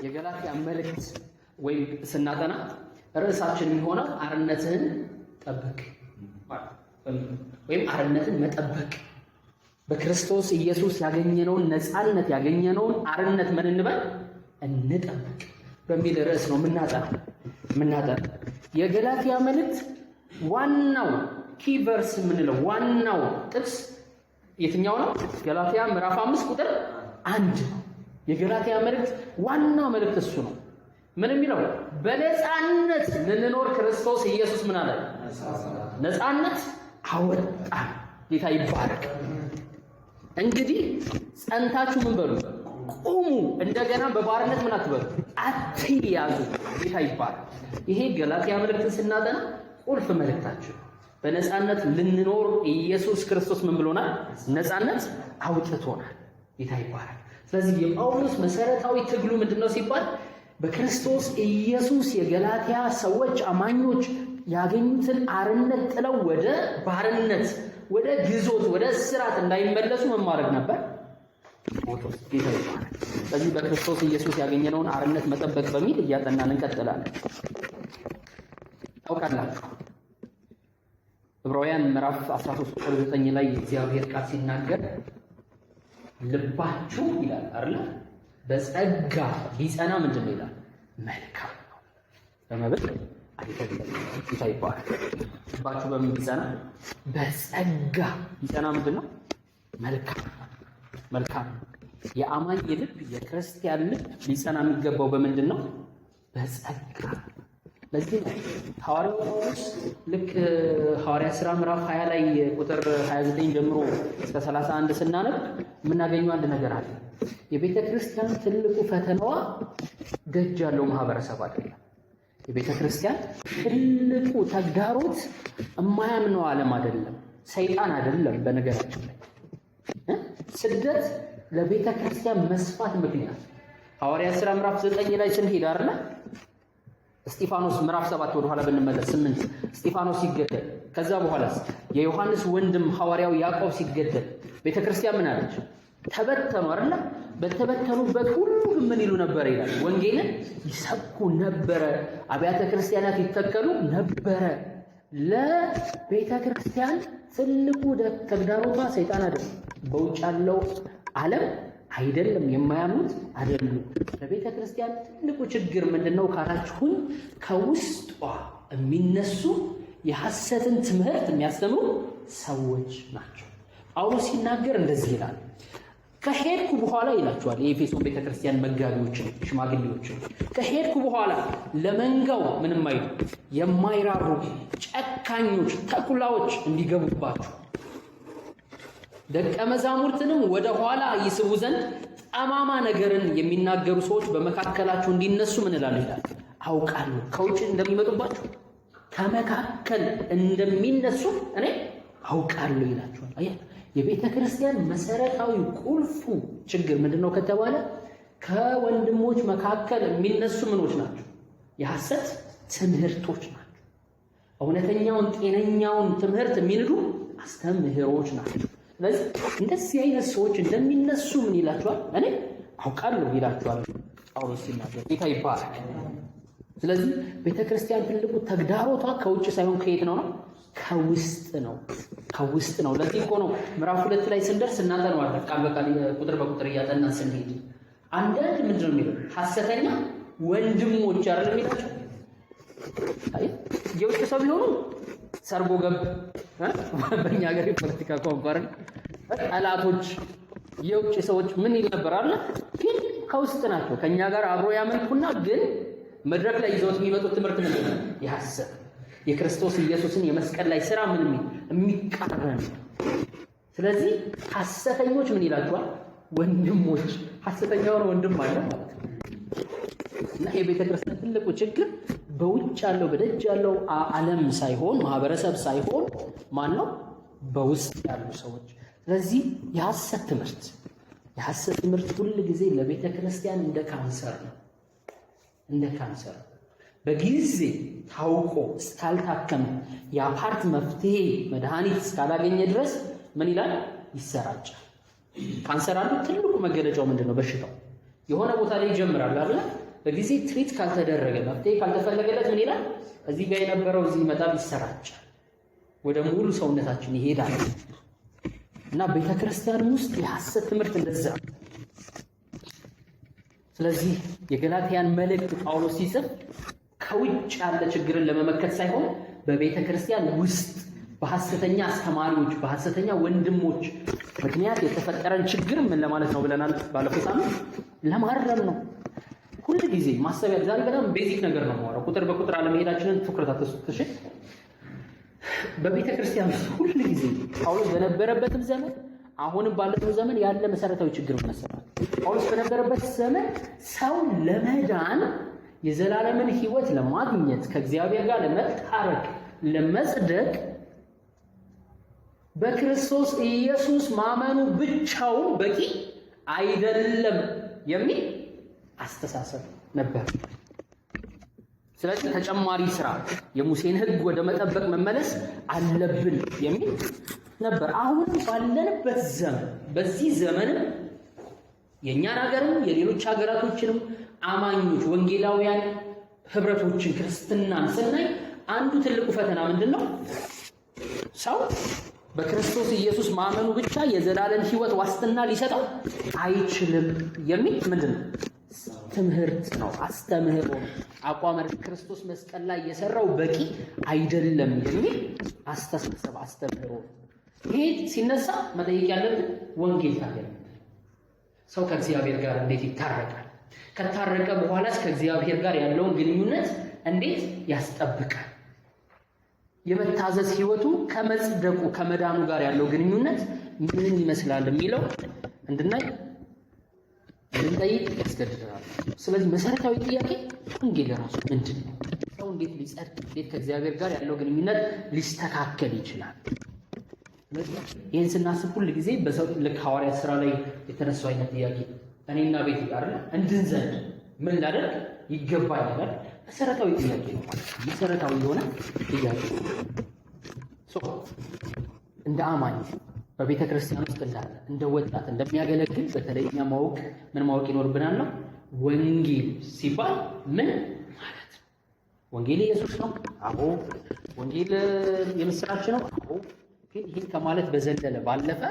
የገላትያ መልእክት ወይም ስናጠና ርዕሳችን የሚሆነው አርነትህን ጠብቅ ወይም አርነትን መጠበቅ በክርስቶስ ኢየሱስ ያገኘነውን ነፃነት ያገኘነውን አርነት ምን እንጠብቅ በሚል ርዕስ ነው የምናጠና። የገላትያ መልእክት ዋናው ኪቨርስ የምንለው ዋናው ጥቅስ የትኛው ነው? ገላትያ ምዕራፍ 5 ቁጥር 1 ነው። የገላትያ መልእክት ዋና መልእክት እሱ ነው። ምን የሚለው? በነፃነት ልንኖር ክርስቶስ ኢየሱስ ምን አለ? ነፃነት አወጣን። ጌታ ይባረክ። እንግዲህ ጸንታችሁ ምን በሉ? ቁሙ። እንደገና በባርነት ምን አትበሉ? አትያዙ። ጌታ ይባረክ። ይሄ ገላትያ መልእክትን ስናጠና ቁልፍ መልእክታችን በነፃነት ልንኖር ኢየሱስ ክርስቶስ ምን ብሎናል? ነፃነት አውጥቶናል። ጌታ ይባረክ። ስለዚህ የጳውሎስ መሰረታዊ ትግሉ ምንድነው ሲባል በክርስቶስ ኢየሱስ የገላትያ ሰዎች አማኞች ያገኙትን አርነት ጥለው ወደ ባርነት፣ ወደ ግዞት፣ ወደ እስራት እንዳይመለሱ መማረግ ነበር። ጌታ ይባረክ። ስለዚህ በክርስቶስ ኢየሱስ ያገኘነውን አርነት መጠበቅ በሚል እያጠናን እንቀጥላለን። ታውቃላችሁ ዕብራውያን ምዕራፍ 13 ቁጥር 9 ላይ እግዚአብሔር ቃል ሲናገር ልባችሁ ይላል አይደል? በጸጋ ቢጸና ምንድነው ይላል? መልካም ነው። በመብል አይደለም። ጌታ ይባረክ። ልባችሁ በምን ቢጸና? በጸጋ ቢጸና ምንድነው? መልካም። የአማኝ ልብ፣ የክርስቲያን ልብ ሊጸና የሚገባው በምንድነው? በጸጋ። ለዚህ ነው ሐዋርያው ጳውሎስ ልክ ሐዋርያ ሥራ ምዕራፍ 20 ላይ ቁጥር 29 ጀምሮ እስከ 31 ስናነብ የምናገኘው አንድ ነገር አለ። የቤተ ክርስቲያን ትልቁ ፈተናዋ ደጅ ያለው ማህበረሰብ አይደለም። የቤተ ክርስቲያን ትልቁ ተግዳሮት የማያምነው ዓለም አይደለም፣ ሰይጣን አይደለም። በነገራችን ላይ ስደት ለቤተ ክርስቲያን መስፋት ምክንያት ሐዋርያ ሥራ ምዕራፍ 9 ላይ ስንሄድ አይደል እስጢፋኖስ ምዕራፍ 7 ወደ ኋላ ብንመለስ 8 እስጢፋኖስ ሲገደል፣ ከዛ በኋላስ የዮሐንስ ወንድም ሐዋርያው ያዕቆብ ሲገደል ቤተክርስቲያን ምን አለች? ተበተኑ አይደል? በተበተኑበት ሁሉ ምን ይሉ ነበር ይላል? ወንጌልን ይሰብኩ ነበረ፣ አብያተ ክርስቲያናት ይተከሉ ነበረ። ለቤተክርስቲያን ትልቁ ተግዳሮቷ ሰይጣን አይደለም፣ በውጭ ያለው ዓለም አይደለም፣ የማያምኑት አይደሉም። ለቤተ ክርስቲያን ትልቁ ችግር ምንድነው ካላችሁኝ ከውስጧ የሚነሱ የሐሰትን ትምህርት የሚያስተምሩ ሰዎች ናቸው። ጳውሎስ ሲናገር እንደዚህ ይላል። ከሄድኩ በኋላ ይላቸዋል የኤፌሶን ቤተ ክርስቲያን መጋቢዎችን፣ ሽማግሌዎችን ከሄድኩ በኋላ ለመንጋው ምንም አይሉ የማይራሩ ጨካኞች ተኩላዎች እንዲገቡባችሁ ደቀ መዛሙርትንም ወደ ኋላ ይስቡ ዘንድ ጠማማ ነገርን የሚናገሩ ሰዎች በመካከላችሁ እንዲነሱ ምን እላለሁ ይላል? አውቃለሁ። ከውጭ እንደሚመጡባችሁ ከመካከል እንደሚነሱ እኔ አውቃለሁ ይላችኋል። የቤተ ክርስቲያን መሰረታዊ ቁልፉ ችግር ምንድነው ከተባለ ከወንድሞች መካከል የሚነሱ ምኖች ናቸው? የሐሰት ትምህርቶች ናቸው። እውነተኛውን ጤነኛውን ትምህርት የሚንዱ አስተምህሮች ናቸው። ስለዚህ እንደዚህ አይነት ሰዎች እንደሚነሱ ምን ይላቸዋል? እኔ አውቃለሁ ይላቸዋል ጳውሎስ ሲናገር። ጌታ ይባረክ። ስለዚህ ቤተክርስቲያን ትልቁ ተግዳሮቷ ከውጭ ሳይሆን ከየት ነው? ከውስጥ ነው። ለዚህ እኮ ነው ምዕራፍ 2 ላይ ስንደርስ እናጠናዋለን። ቃል በቃል ቁጥር በቁጥር እያጠናን ስንሄድ አንዳንድ ምንድነው የሚለው? ሐሰተኛ ወንድሞች አይደል የሚላቸው? የውጭ ሰው ቢሆኑ ሰርጎ ገብ በእኛ ሀገር የፖለቲካ ቋንቋ ጠላቶች፣ የውጭ ሰዎች ምን ይል ነበር አለ? ግን ከውስጥ ናቸው። ከኛ ጋር አብሮ ያመልኩና ግን መድረክ ላይ ይዘውት የሚመጡት ትምህርት ምንድን ነው? የሐሰት የክርስቶስ ኢየሱስን የመስቀል ላይ ሥራ ምን የሚቃረን። ስለዚህ ሐሰተኞች ምን ይላቸዋል? ወንድሞች። ሐሰተኛውን ወንድም አለ ማለት ነው። እና የቤተ ክርስቲያን ትልቁ ችግር በውጭ ያለው በደጅ ያለው ዓለም ሳይሆን ማህበረሰብ ሳይሆን ማን ነው? በውስጥ ያሉ ሰዎች። ስለዚህ የሐሰት ትምህርት ሁሉ ጊዜ ለቤተ ክርስቲያን እንደ ካንሰር ነው። በጊዜ ታውቆ እስካልታከመ የአፓርት መፍትሄ መድኃኒት እስካላገኘ ድረስ ምን ይላል? ይሰራጫል። ካንሰር አንዱ ትልቁ መገለጫው ምንድነው? በሽታው የሆነ ቦታ ላይ ይጀምራል አይደል? በጊዜ ትሪት ካልተደረገ መፍትሄ ካልተፈለገለት ምን ይላል? እዚህ ጋር የነበረው እዚህ ይመጣል፣ ይሰራጫል፣ ወደ ሙሉ ሰውነታችን ይሄዳል። እና ቤተክርስቲያን ውስጥ የሐሰት ትምህርት እንደዛ። ስለዚህ የገላትያን መልእክት ጳውሎስ ሲጽፍ ከውጭ ያለ ችግርን ለመመከት ሳይሆን በቤተክርስቲያን ውስጥ በሐሰተኛ አስተማሪዎች በሐሰተኛ ወንድሞች ምክንያት የተፈጠረን ችግር ምን ለማለት ነው ብለናል ባለፈው ሳምንት፣ ለማረም ነው። ሁሉ ጊዜ ማሰቢያ ዛሬ በጣም ቤዚክ ነገር ነው የማወራው። ቁጥር በቁጥር አለመሄዳችንን ትኩረት አትስጡት እሺ። በቤተክርስቲያን ውስጥ ሁሉ ጊዜ ጳውሎስ በነበረበትም ዘመን አሁንም ባለው ዘመን ያለ መሰረታዊ ችግር መሰራት። ጳውሎስ በነበረበት ዘመን ሰው ለመዳን የዘላለምን ሕይወት ለማግኘት ከእግዚአብሔር ጋር ለመታረቅ ለመጽደቅ በክርስቶስ ኢየሱስ ማመኑ ብቻውን በቂ አይደለም የሚል አስተሳሰብ ነበር። ስለዚህ ተጨማሪ ስራ የሙሴን ሕግ ወደ መጠበቅ መመለስ አለብን የሚል ነበር። አሁን ባለንበት ዘመን በዚህ ዘመን የእኛን ሀገርም የሌሎች ሀገራቶችንም አማኞች ወንጌላውያን ህብረቶችን ክርስትናን ስናይ አንዱ ትልቁ ፈተና ምንድነው? ሰው በክርስቶስ ኢየሱስ ማመኑ ብቻ የዘላለም ሕይወት ዋስትና ሊሰጠው አይችልም የሚል ምንድነው? ትምህርት ነው፣ አስተምህሮ ነው። አቋም ክርስቶስ መስቀል ላይ የሰራው በቂ አይደለም የሚል አስተሳሰብ አስተምህሮ። ይሄ ሲነሳ መጠየቅ ያለብን ወንጌል ታዲያ ሰው ከእግዚአብሔር ጋር እንዴት ይታረቃል? ከታረቀ በኋላስ ከእግዚአብሔር ጋር ያለውን ግንኙነት እንዴት ያስጠብቃል? የመታዘዝ ህይወቱ ከመጽደቁ ከመዳኑ ጋር ያለው ግንኙነት ምን ይመስላል የሚለው እንድናይ እንድንጠይቅ ያስገድደናል። ስለዚህ መሰረታዊ ጥያቄ ወንጌል ራሱ ምንድን ነው? ሰው እንዴት ሊጸድቅ፣ እንዴት ከእግዚአብሔር ጋር ያለው ግንኙነት ሊስተካከል ይችላል? ይህን ስናስብ ሁል ጊዜ በሰው ልክ ሐዋርያት ሥራ ላይ የተነሳው አይነት ጥያቄ እኔና ቤቴ ጋር እንድንዘንድ ምን ላደርግ ይገባኛል? መሰረታዊ ጥያቄ ነው። መሰረታዊ የሆነ ጥያቄ እንደ አማኝ በቤተ ክርስቲያን ውስጥ እንዳለ እንደ ወጣት እንደሚያገለግል በተለይ እኛ ማወቅ ይኖርብናል ነው ወንጌል ሲባል ምን ማለት ነው? ወንጌል ኢየሱስ ነው። አዎ። ወንጌል የምስራች ነው። አዎ። ግን ይህን ከማለት በዘለለ ባለፈ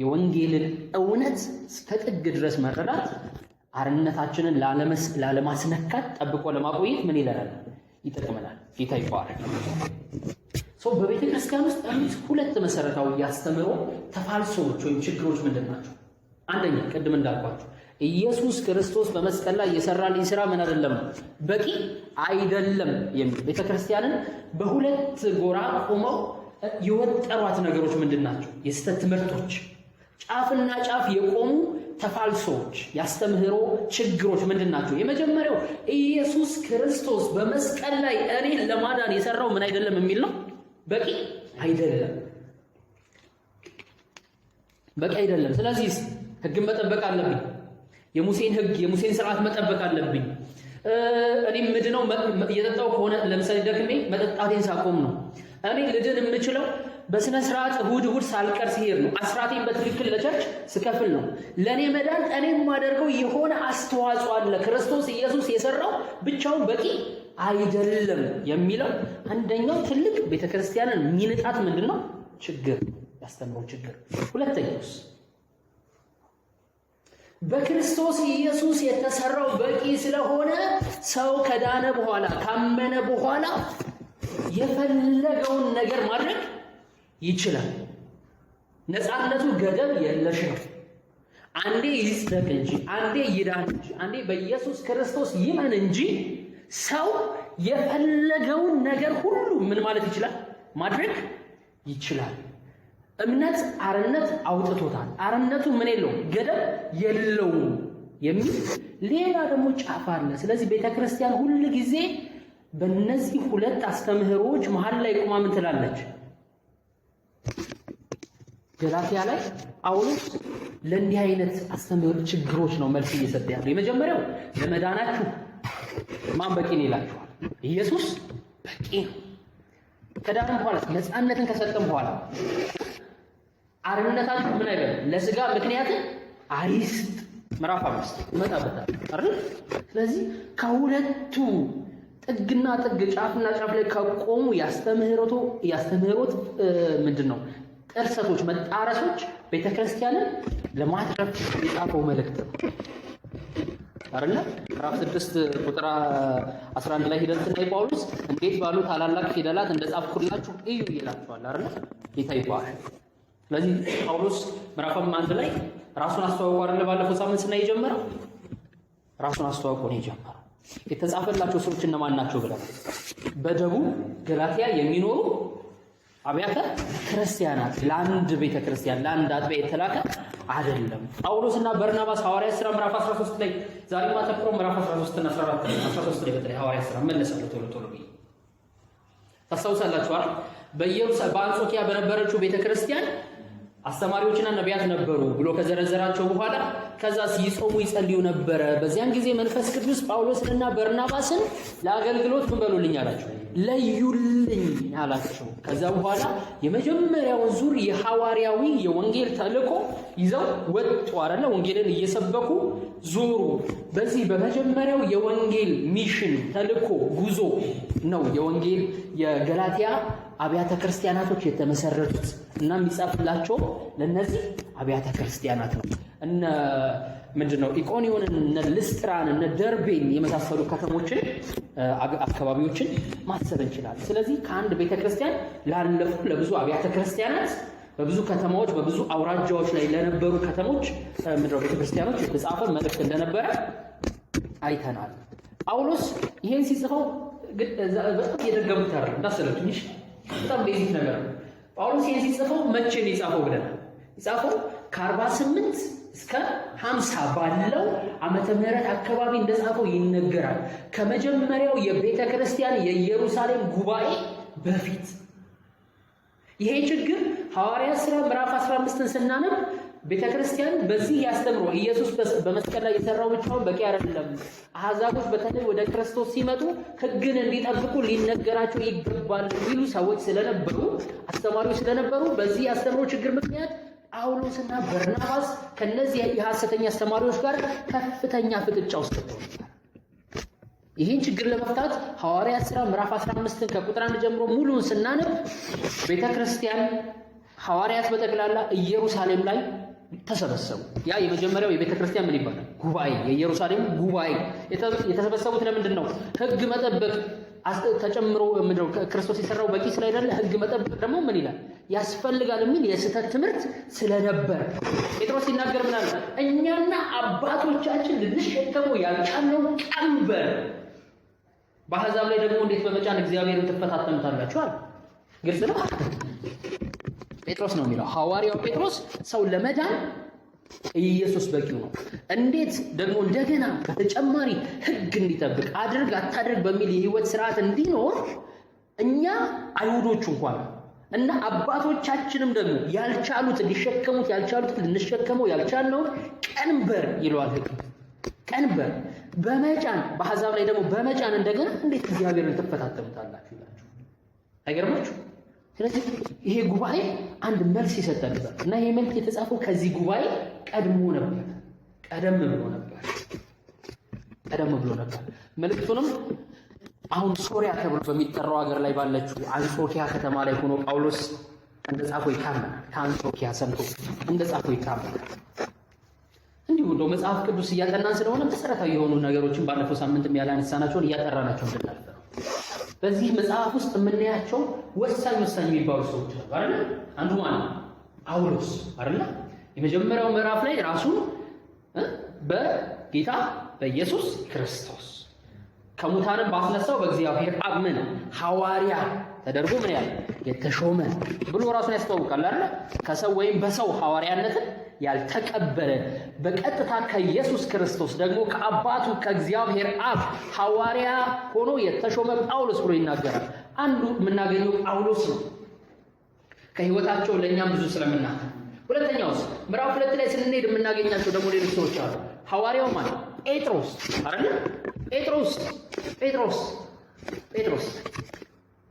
የወንጌልን እውነት እስከ ጥግ ድረስ መረዳት አርነታችንን ላለማስነካት ጠብቆ ለማቆየት ምን ይለናል? ይጠቅመናል። ጌታ ይባረክ። በቤተ ክርስቲያን ውስጥ ያሉት ሁለት መሰረታዊ ያስተምሮ ተፋልሶች ወይም ችግሮች ምንድን ናቸው? አንደኛ ቅድም እንዳልኳችሁ ኢየሱስ ክርስቶስ በመስቀል ላይ የሰራልኝ ስራ ምን አይደለም በቂ አይደለም የሚል ቤተ ክርስቲያንን በሁለት ጎራ ቆመው የወጠሯት ነገሮች ምንድን ናቸው? የስተት ትምህርቶች፣ ጫፍና ጫፍ የቆሙ ተፋልሶች፣ ያስተምህሮ ችግሮች ምንድን ናቸው? የመጀመሪያው ኢየሱስ ክርስቶስ በመስቀል ላይ እኔን ለማዳን የሰራው ምን አይደለም የሚል ነው። በቂ አይደለም፣ በቂ አይደለም። ስለዚህ ሕግን መጠበቅ አለብኝ። የሙሴን ሕግ የሙሴን ስርዓት መጠበቅ አለብኝ። እኔም ምድነው እየጠጣው ከሆነ ለምሳሌ ደክሜ መጠጣቴን ሳቆም ነው። እኔ ልድን የምችለው በስነ ስርዓት እሁድ ሳልቀር ሲሄድ ነው። አስራቴን በትክክል ለቸርች ስከፍል ነው። ለኔ መዳን እኔ የማደርገው የሆነ አስተዋጽኦ አለ። ክርስቶስ ኢየሱስ የሰራው ብቻውን በቂ አይደለም የሚለው አንደኛው ትልቅ ቤተክርስቲያንን ሚንጣት ምንድነው? ችግር፣ ያስተምረው ችግር። ሁለተኛውስ በክርስቶስ ኢየሱስ የተሰራው በቂ ስለሆነ ሰው ከዳነ በኋላ ካመነ በኋላ የፈለገውን ነገር ማድረግ ይችላል። ነፃነቱ ገደብ የለሽ ነው። አንዴ ይጽደቅ እንጂ፣ አንዴ ይዳን እንጂ፣ አንዴ በኢየሱስ ክርስቶስ ይመን እንጂ ሰው የፈለገውን ነገር ሁሉ ምን ማለት ይችላል? ማድረግ ይችላል። እምነት አርነት አውጥቶታል። አርነቱ ምን የለውም? ገደብ የለውም የሚል ሌላ ደግሞ ጫፍ አለ። ስለዚህ ቤተክርስቲያን ሁሉ ጊዜ በእነዚህ ሁለት አስተምህሮች መሃል ላይ ቆማ ምን ትላለች? ገላትያ ላይ ጳውሎስ ለእንዲህ አይነት አስተምህሮ ችግሮች ነው መልስ እየሰጠ ያለው። የመጀመሪያው ለመዳናችሁ ማን በቂ ነው ይላችኋል? ኢየሱስ በቂ ነው። ከዳንም በኋላ ነፃነትን ከሰጠን በኋላ አርነታችሁ ምን አይበል? ለስጋ ምክንያትን አይስጥ ምዕራፍ 5 ይመጣበታል አይደል? ስለዚህ ከሁለቱ ጥግና ጥግ ጫፍና ጫፍ ላይ ከቆሙ ያስተምህሮት ምንድነው ጥርሰቶች መጣረሶች ቤተክርስቲያንን ለማትረፍ የጻፈው መልእክት ነው አይደል? ምዕራፍ 6 ቁጥር 11 ላይ ሄደን ስናይ ጳውሎስ እንዴት ባሉ ታላላቅ ፊደላት እንደጻፍኩላችሁ እዩ ይላችኋል አይደል? ጌታ ይባርክ። ስለዚህ ጳውሎስ ምዕራፍ 1 ላይ ራሱን አስተዋውቆ አይደል ባለፈው ሳምንት ስናይ የጀመረው ራሱን አስተዋውቆ ነው የጀመረው። የተጻፈላቸው ሰዎች እነማን ናቸው ብለው በደቡብ ገላትያ የሚኖሩ አብያተ ክርስቲያናት፣ ለአንድ ቤተ ክርስቲያን ለአንድ አጥቢያ የተላከ አይደለም። ጳውሎስና በርናባስ ሐዋርያት ሥራ ምዕራፍ 13 ላይ ዛሬ ማተኮር ምዕራፍ 13 እና 13 ላይ በተለይ ሐዋርያት ሥራ መለሳለሁ ቶሎ ብዬ ታስታውሳላችሁ አይደል? በአንጾኪያ በነበረችው ቤተ ክርስቲያን አስተማሪዎችና ነቢያት ነበሩ ብሎ ከዘረዘራቸው በኋላ ከዛ ሲጾሙ ይጸልዩ ነበረ። በዚያን ጊዜ መንፈስ ቅዱስ ጳውሎስንና በርናባስን ለአገልግሎት ምን በሉልኝ አላቸው፣ ለዩልኝ አላቸው። ከዛ በኋላ የመጀመሪያውን ዙር የሐዋርያዊ የወንጌል ተልእኮ ይዘው ወጡ አይደለ? ወንጌልን እየሰበኩ ዞሩ። በዚህ በመጀመሪያው የወንጌል ሚሽን ተልእኮ ጉዞ ነው የወንጌል የገላትያ አብያተ ክርስቲያናቶች የተመሰረቱት እና የሚጻፍላቸው ለነዚህ አብያተ ክርስቲያናት ነው። እነ ምንድነው ኢቆንዮንን፣ እነ ልስጥራን፣ እነ ደርቤን የመሳሰሉ ከተሞችን አካባቢዎችን ማሰብ እንችላለን። ስለዚህ ከአንድ ቤተክርስቲያን ላለፉ ለብዙ አብያተ ክርስቲያናት በብዙ ከተማዎች በብዙ አውራጃዎች ላይ ለነበሩ ከተሞች ምንድነው ቤተክርስቲያኖች የተጻፈ መልእክት እንደነበረ አይተናል። ጳውሎስ ይሄን ሲጽፈው በጣም የደገሙት አይደለም እንዳሰለቱኝ በጣም ቤዚክ ነገር ነው። ጳውሎስ ይሄን ሲጽፈው መቼ ነው የጻፈው ብለናል? የጻፈው ከ48 እስከ 50 ባለው ዓመተ ምህረት አካባቢ እንደጻፈው ይነገራል። ከመጀመሪያው የቤተ ክርስቲያን የኢየሩሳሌም ጉባኤ በፊት። ይሄ ችግር ሐዋርያት ሥራ ምዕራፍ 15ን ስናነብ ቤተ ክርስቲያን በዚህ ያስተምሮ ኢየሱስ በመስቀል ላይ የሰራው ብቻውን በቂ አይደለም፣ አሕዛቦች በተለይ ወደ ክርስቶስ ሲመጡ ሕግን እንዲጠብቁ ሊነገራቸው ይገባል የሚሉ ሰዎች ስለነበሩ፣ አስተማሪዎች ስለነበሩ በዚህ አስተምሮ ችግር ምክንያት ጳውሎስና በርናባስ ከነዚህ የሐሰተኛ አስተማሪዎች ጋር ከፍተኛ ፍጥጫ ውስጥ ተወጥተዋል። ይህን ችግር ለመፍታት ሐዋርያት ሥራ ምዕራፍ 15ን ከቁጥር 1 ጀምሮ ሙሉን ስናነብ ቤተ ክርስቲያን ሐዋርያት በጠቅላላ ኢየሩሳሌም ላይ ተሰበሰቡ። ያ የመጀመሪያው የቤተ ክርስቲያን ምን ይባላል? ጉባኤ፣ የኢየሩሳሌም ጉባኤ። የተሰበሰቡት ለምንድን ነው? ሕግ መጠበቅ ተጨምሮ ምንድነው ክርስቶስ የሰራው በቂ ስላይደለ ሕግ መጠበቅ ደግሞ ምን ይላል ያስፈልጋል የሚል የስህተት ትምህርት ስለነበር ጴጥሮስ ሲናገር ምን አለ? እኛና አባቶቻችን ልንሸከመው ያልቻልነው ቀንበር በአሕዛብ ላይ ደግሞ እንዴት በመጫን እግዚአብሔርን ትፈታተኑታላችሁ አለ። ግልጽ ነው። ጴጥሮስ ነው የሚለው፣ ሐዋርያው ጴጥሮስ ሰው ለመዳን ኢየሱስ በቂው ነው። እንዴት ደግሞ እንደገና በተጨማሪ ሕግ እንዲጠብቅ አድርግ አታድርግ በሚል የህይወት ስርዓት እንዲኖር እኛ አይሁዶቹ እንኳን እና አባቶቻችንም ደግሞ ያልቻሉት ሊሸከሙት ያልቻሉት ልንሸከመው ያልቻልነው ቀንበር ይለዋል ሕግ። ቀንበር በመጫን በአሕዛብ ላይ ደግሞ በመጫን እንደገና እንዴት እግዚአብሔርን ትፈታተኑታላችሁ ይላችሁ። አይገርማችሁ? ስለዚህ ይሄ ጉባኤ አንድ መልስ ይሰጣል እና ይሄ መልስ የተጻፈው ከዚህ ጉባኤ ቀደም ብሎ ነበር። መልእክቱንም አሁን ሶሪያ ተብሎ በሚጠራው ሀገር ላይ ባለችው አንጾኪያ ከተማ ላይ ሆኖ ጳውሎስ እንደጻፈው ይታመናል። ከአንጾኪያ ሰምቶ እንደጻፈው ይታመናል። እንዲሁ እንደው መጽሐፍ ቅዱስ እያጠናን ስለሆነ መሰረታዊ የሆኑ ነገሮችን ባለፈው ሳምንትም ያላነሳናቸውን እያጠራናቸው እንድናልፍ ነው። በዚህ መጽሐፍ ውስጥ የምናያቸው ወሳኝ የሚባሉ ሰዎች ነው አይደል? አንዱ ማን ነው? ጳውሎስ አይደል? የመጀመሪያው ምዕራፍ ላይ ራሱን በጌታ በኢየሱስ ክርስቶስ ከሙታንም ባስነሳው በእግዚአብሔር አብ ምን ሐዋርያ ተደርጎ ምን ያለ የተሾመ ብሎ ራሱን ያስተዋውቃል አይደል? ከሰው ወይም በሰው ሐዋርያነትን ያልተቀበለ በቀጥታ ከኢየሱስ ክርስቶስ ደግሞ ከአባቱ ከእግዚአብሔር አብ ሐዋርያ ሆኖ የተሾመ ጳውሎስ ብሎ ይናገራል። አንዱ የምናገኘው ጳውሎስ ነው ከህይወታቸው ለእኛም ብዙ ስለምናት። ሁለተኛውስ ምዕራፍ 2 ላይ ስንሄድ የምናገኛቸው ደግሞ ሌሎች ሰዎች አሉ። ሐዋርያው ማለት ጴጥሮስ አይደል? ጴጥሮስ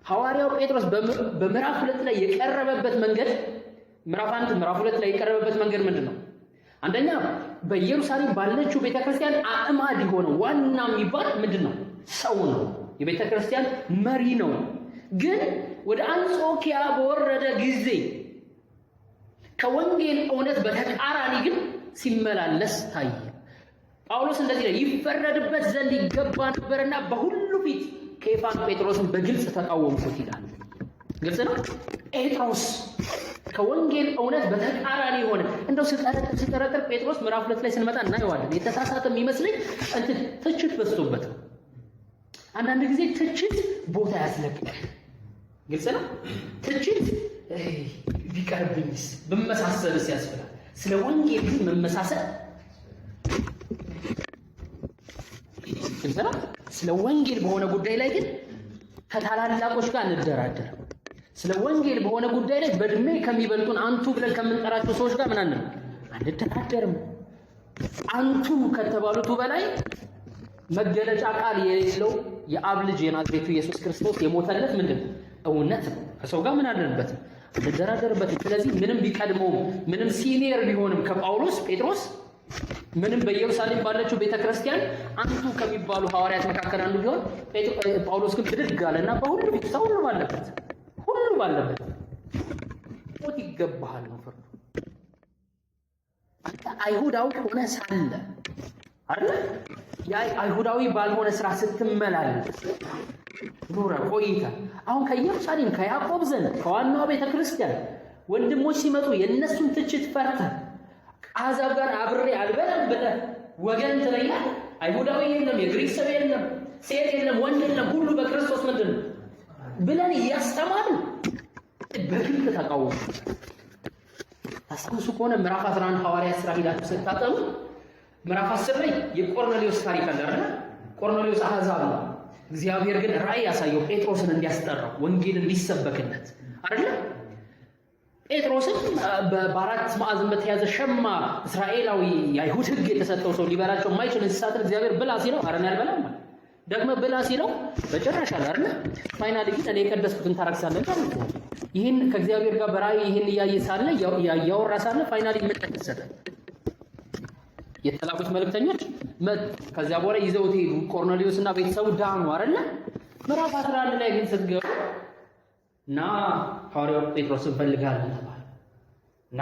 ሐዋርያው ጴጥሮስ በምዕራፍ 2 ላይ የቀረበበት መንገድ ምዕራፍ 1 ምዕራፍ 2 ላይ የቀረበበት መንገድ ምንድነው? አንደኛ በኢየሩሳሌም ባለችው ቤተክርስቲያን አዕማድ የሆነ ዋና የሚባል ምንድነው? ሰው ነው። የቤተክርስቲያን መሪ ነው። ግን ወደ አንጾኪያ በወረደ ጊዜ ከወንጌል እውነት በተቃራኒ ግን ሲመላለስ ታየ። ጳውሎስ እንደዚህ ነው፣ ይፈረድበት ዘንድ ይገባ ነበርና በሁሉ ፊት ኬፋን ጴጥሮስን በግልጽ ተቃወምኩት ይላል። ግልጽ ነው። ጴጥሮስ ከወንጌል እውነት በተቃራኒ የሆነ እንደው ሲጠረጥር ጴጥሮስ ምዕራፍ 2 ላይ ስንመጣ እናየዋለን። የተሳሳተ የሚመስለኝ ትችት በዝቶበት ነው። አንዳንድ ጊዜ ትችት ቦታ ያስለቅቃል። ግልጽ ነው። ትችት ቢቀርብኝስ ብመሳሰልስ ያስብላል። ስለ ወንጌል ግን መመሳሰል ግልጽ ነው። ስለ ወንጌል በሆነ ጉዳይ ላይ ግን ከታላላቆች ጋር እንደራደርም። ስለ ወንጌል በሆነ ጉዳይ ላይ በእድሜ ከሚበልጡን አንቱ ብለን ከምንጠራቸው ሰዎች ጋር ምን አንደራደርም። አንቱ ከተባሉቱ በላይ መገለጫ ቃል የሌለው የአብ ልጅ የናዝሬቱ ኢየሱስ ክርስቶስ የሞተለት ምንድነው? እውነት ነው። ከሰው ጋር ምን አለንበትም እንደራደርበትም። ስለዚህ ምንም ቢቀድመውም ምንም ሲኒየር ቢሆንም ከጳውሎስ ጴጥሮስ ምንም በኢየሩሳሌም ባለችው ቤተክርስቲያን አንቱ ከሚባሉ ሐዋርያት መካከል አንዱ ቢሆን ጳውሎስ ግን ብድግ አለና በሁሉ ፊት ሰው ሁሉ ባለበት ሞት ይገባሃል ነው ፍርዱ። አንተ አይሁዳዊ ሆነ ሳለ አይደል አይሁዳዊ ባልሆነ ስራ ስትመላለስ ኑረ ቆይታ አሁን ከኢየሩሳሌም ከያዕቆብ ዘንድ ከዋናው ቤተክርስቲያን ወንድሞች ሲመጡ የነሱን ትችት ፈርተህ አሕዛብ ጋር አብሬ አልበላም ብለህ ወገን ትለያለህ። አይሁዳዊ የለም፣ የግሪክ ሰው የለም፣ ሴት የለም፣ ወንድ የለም፣ ሁሉ በክርስቶስ ምንድን ነው ብለን እያስተማርን በግልጥ ተቃወሙ። ታስታውሱ ከሆነ ምዕራፍ 11 ሐዋርያት ሥራ ሄዳችሁ ስታጠኑ ምዕራፍ 10 ላይ የቆርኔሌዎስ ታሪክ አለ አይደል? ቆርኔሌዎስ አሕዛብ ነው። እግዚአብሔር ግን ራእይ ያሳየው ጴጥሮስን እንዲያስጠራው ወንጌል እንዲሰበክለት አይደል? ጴጥሮስን በአራት ማዕዘን በተያዘ ሸማ እስራኤላዊ የአይሁድ ሕግ የተሰጠው ሰው ሊበላቸው የማይችል እንስሳትን እግዚአብሔር ብላ ሲለው አረን ያልበላም ደግሞ ብላ ሲለው በጭራሽ አለ አይደል? ፋይናሊ ግን እኔ የቀደስኩትን ታረክሳለህ ማለት ነው። ይህን ከእግዚአብሔር ጋር በራእይ ይህን እያየ ሳለ ያወራ ሳለ ፋይናሊ ምን ተከሰተ? የተላኩት መልእክተኞች ከዚያ በኋላ ይዘውት ሄዱ። ቆርኔሌዎስና ቤተሰቡ ዳኑ አይደል? ምዕራፍ 11 ላይ ግን ስትገቡ እና ሐዋርያው ጴጥሮስን ፈልጋለሁ ተባለ እና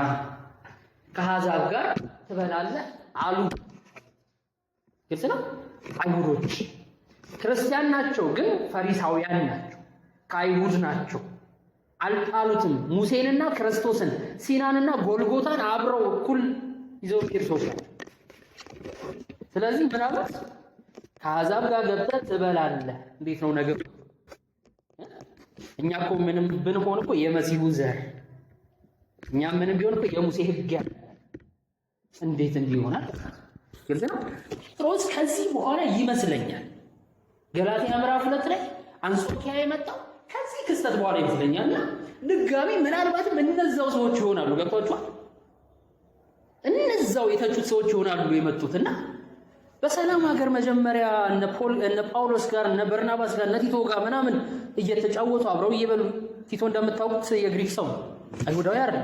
ከአሕዛብ ጋር ትበላለህ አሉ። ግልጽ ነው። አይሁዶች ክርስቲያን ናቸው፣ ግን ፈሪሳውያን ናቸው፣ ከአይሁድ ናቸው። አልጣሉትም። ሙሴንና ክርስቶስን ሲናንና ጎልጎታን አብረው እኩል ይዘው ጴጥሮስ ናቸው። ስለዚህ ምናልባት ከአሕዛብ ጋር ገብተህ ትበላለህ። እንዴት ነው ነገሩ? እኛ እኮ ምንም ብንሆን እኮ የመሲሁ ዘር፣ እኛ ምንም ቢሆን እኮ የሙሴ ሕግ ያለ እንዴት እንዲሆናል? ግልጽ ነው። ጴጥሮስ ከዚህ በኋላ ይመስለኛል ገላትያ ምዕራፍ 2 ላይ አንጾኪያ የመጣው ከዚህ ክስተት በኋላ ይመስለኛልና ድጋሚ ምናልባትም እነዛው ሰዎች ይሆናሉ። ገብቷችኋል? እነዛው የተቹት ሰዎች ይሆናሉ የመጡትና በሰላም ሀገር መጀመሪያ እነ ጳውሎስ ጋር እነ በርናባስ ጋር እነ ቲቶ ጋር ምናምን እየተጫወቱ አብረው እየበሉ ቲቶ እንደምታውቁት የግሪክ ሰው አይሁዳዊ አይደል?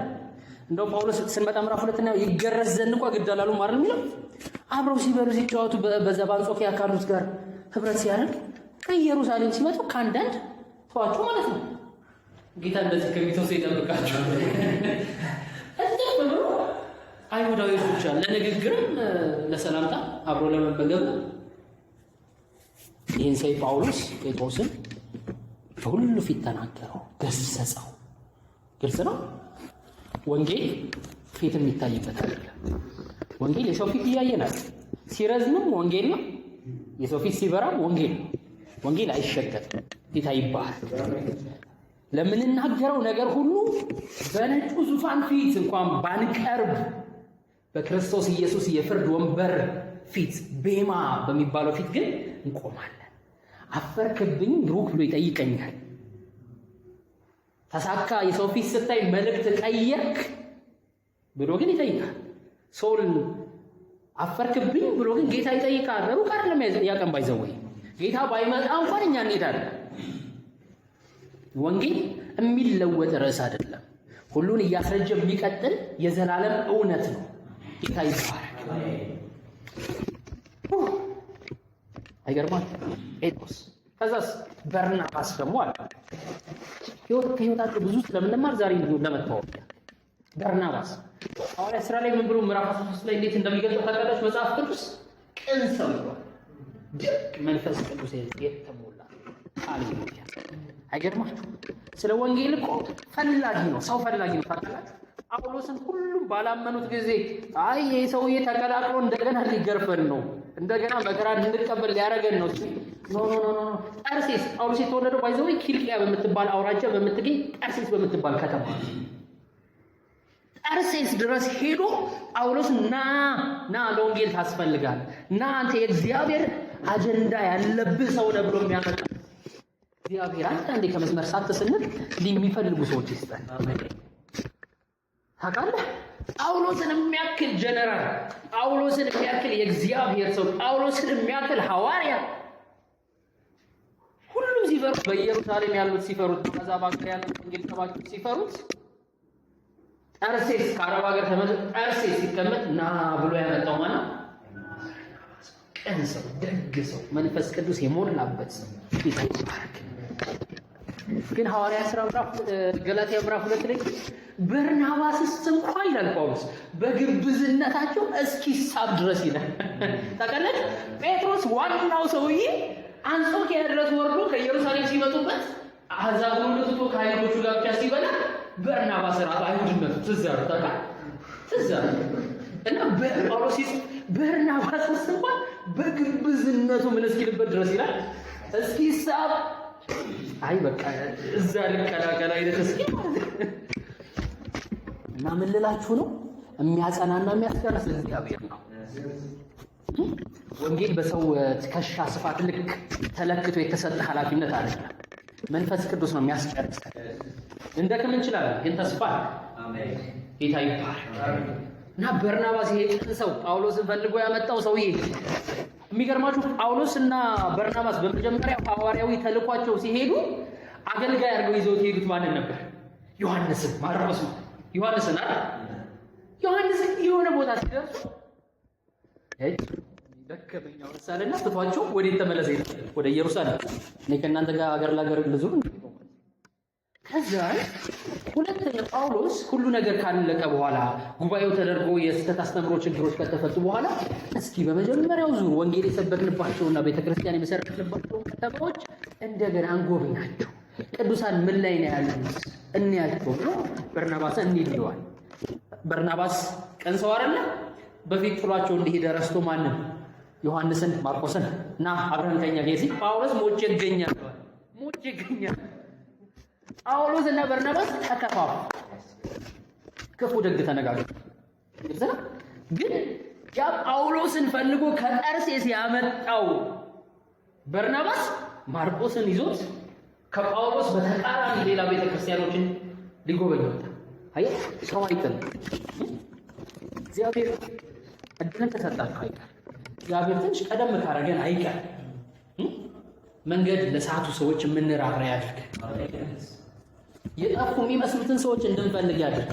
እንደው ጳውሎስ ስንመጣ ምዕራፍ 2 ነው ይገረዝ ዘንድ እንኳን ግድ አላሉም አይደል የሚለው። አብረው ሲበሉ ሲጫወቱ በዛ በአንጾኪያ ካሉት ጋር ህብረት ሲያደርግ ከኢየሩሳሌም ሲመጡ ከአንዳንድ ተዋቸው ማለት ነው። ጌታ እንደዚህ ከሚተው ይጠብቃቸው። እንደምሩ አይሁዳዊዎች ብቻ ለንግግርም ለሰላምታ አብሮ ለመበገብ ይህን ሰው ጳውሎስ ጴጥሮስን በሁሉ ፊት ተናገረው፣ ገሰጸው። ግልጽ ነው። ወንጌል ፊት የሚታይበት አይደለም። ወንጌል የሰው ፊት እያየናል። ሲረዝምም ወንጌል ነው፣ የሰው ፊት ሲበራም ወንጌል ነው። ወንጌል አይሸቀጥም፣ ይታይባል። ለምንናገረው ነገር ሁሉ በነጩ ዙፋን ፊት እንኳን ባንቀርብ በክርስቶስ ኢየሱስ የፍርድ ወንበር ፊት ቤማ በሚባለው ፊት ግን እንቆማለን። አፈርክብኝ ብሩክ ብሎ ይጠይቀኛል። ተሳካ የሰው ፊት ስታይ መልእክት ቀየርክ ብሎ ግን ይጠይቃል። ሶል አፈርክብኝ ብሎ ግን ጌታ ይጠይቃል። ሩቅ አይደለም ያቀን ባይዘወይ ጌታ ባይመጣ እንኳን እኛ እንሄዳለን። ወንጌል የሚለወጥ ርዕስ አይደለም። ሁሉን እያስረጀ የሚቀጥል የዘላለም እውነት ነው። ጌታ ይባረክ። አይገርማል? ጴጥሮስ ከዛስ በርናባስ ደግሞ አለ። ከህይወታቸው ብዙ ስለምንማር ዛሬ ለመተዋወቅ በርናባስ ሐዋርያት ሥራ ላይ ምን ብሎ ምዕራፍ 13 ላይ እንዴት እንደሚገልጸው ታውቃላችሁ? መጽሐፍ ቅዱስ ቅን ሰው ይሏል። ድንቅ መንፈስ ቅዱስ የተሞላ ሃሌሉያ። አይገርማችሁ? ስለ ወንጌል እኮ ፈላጊ ነው፣ ሰው ፈላጊ ነው። ታውቃላችሁ? ጳውሎስን ሁሉም ባላመኑት ጊዜ አይ ይሄ ሰውዬ ተቀላቅሎ እንደገና ሊገርፈን ነው፣ እንደገና መከራ እንድንቀበል ሊያደርገን ነው። ኖ ጠርሴስ ጳውሎስ የተወለደው ባይዘው ኪልቅያ በምትባል አውራጃ በምትገኝ ጠርሴስ በምትባል ከተማ ጠርሴስ ድረስ ሄዶ ጳውሎስ ና ለወንጌል ታስፈልጋል፣ ና አንተ የእግዚአብሔር አጀንዳ ያለብህ ሰው ነህ ብሎ የሚያመጣ እግዚአብሔር አንዳንዴ ከመስመር ሳት ስንል የሚፈልጉ ሰዎች ይስጠን። ታውቃለህ? ጳውሎስን የሚያክል ጀነራል፣ ጳውሎስን የሚያክል የእግዚአብሔር ሰው፣ ጳውሎስን የሚያክል ሐዋርያ ሁሉም ሲፈሩት፣ በኢየሩሳሌም ያሉት ሲፈሩት፣ በአሕዛብ አገር ያሉት ወንጌል ሰባኪዎች ሲፈሩት፣ ጠርሴስ ከአረብ ሀገር ተመልሶ ጠርሴስ ሲቀመጥ ና ብሎ ያመጣው ማለት ቅን ሰው፣ ደግ ሰው፣ መንፈስ ቅዱስ የሞላበት ሰው ጌታ ይባረክ። ግን ሐዋርያት ሥራ ገላትያ ምዕራፍ 2 ላይ በርናባስስ እንኳን ይላል ጳውሎስ በግብዝነታቸው እስኪሳብ ድረስ ይላል። ታውቃለህ? ጴጥሮስ ዋናው ሰውዬ አንጾኪያ ድረስ ወርዶ ከኢየሩሳሌም ሲመጡበት አሕዛብን ሁሉ ትቶ ከአይሁዶቹ ጋር ብቻ ሲበላ በርናባስ ራሱ አይሁድነቱ ትዝ አለው። ታውቃለህ? ትዝ አለው እና ጳውሎስ በርናባስስ እንኳን በግብዝነቱ ምን እስኪልበት ድረስ ይላል እስኪሳብ አይ በቃ እዛ ልቀላቀል አይነት እስኪ እና ምን ልላችሁ ነው? የሚያጸናና የሚያስጨርስ እግዚአብሔር ነው። ወንጌል በሰው ትከሻ ስፋት ልክ ተለክቶ የተሰጠ ኃላፊነት አይደለም። መንፈስ ቅዱስ ነው የሚያስጨርስ። እንደክም እንችላለን፣ ግን ተስፋ አሜን። ጌታ ይባረክ። እና በርናባስ ይሄ ቅን ሰው ጳውሎስን ፈልጎ ያመጣው ሰውዬ የሚገርማችሁ ጳውሎስና በርናባስ በመጀመሪያ ሐዋርያዊ ተልኳቸው ሲሄዱ አገልጋይ አድርገው ይዘውት ሄዱት ማንን ነበር? ዮሐንስን። ማርቆስ ነው ዮሐንስን አይደል? ዮሐንስን የሆነ ቦታ ሲደርሱ ደከመኝ አውርሳለና ትቷቸው ወዴት ተመለሰ? ወደ ኢየሩሳሌም። እኔ ከእናንተ ጋር ሀገር ለሀገር ልዙር እንዴ? ከዛ ሁለተኛ ጳውሎስ ሁሉ ነገር ካለቀ በኋላ ጉባኤው ተደርጎ የስተት አስተምሮ ችግሮች ከተፈቱ በኋላ እስኪ በመጀመሪያው ዙር ወንጌል የሰበክንባቸውና ቤተክርስቲያን የመሰረትንባቸው ከተማዎች እንደገና አንጎብኛቸው፣ ቅዱሳን ምን ላይ ነው ያሉት እንያቸው ብሎ በርናባስ እንሂድ ይለዋል። በርናባስ ቀን ሰው አይደለ? በፊት ጥሏቸው እንዲሄድ ረስቶ ማንን? ዮሐንስን፣ ማርቆስን ና አብረን ከኛ ጋር ሲል ጳውሎስ ሞቼ ይገኛል። ጳውሎስ እና በርናባስ ተከፋፉ፣ ክፉ ደግ ተነጋገሩ። ግን ያ ጳውሎስን ፈልጎ ከጠርሴስ ያመጣው በርናባስ ማርቆስን ይዞት ከጳውሎስ በተቃራኒ ሌላ ቤተክርስቲያኖችን ሊጎበኝ ወጣ። አይ ሰው አይተን እግዚአብሔር እድልን ተሰጣችሁ አይቀር፣ እግዚአብሔር ትንሽ ቀደም ካረገን አይቀር መንገድ ለሰዓቱ ሰዎች የምንራራ ያድርግ። የጠፉ የሚመስሉትን ሰዎች እንድንፈልግ ያድርግ።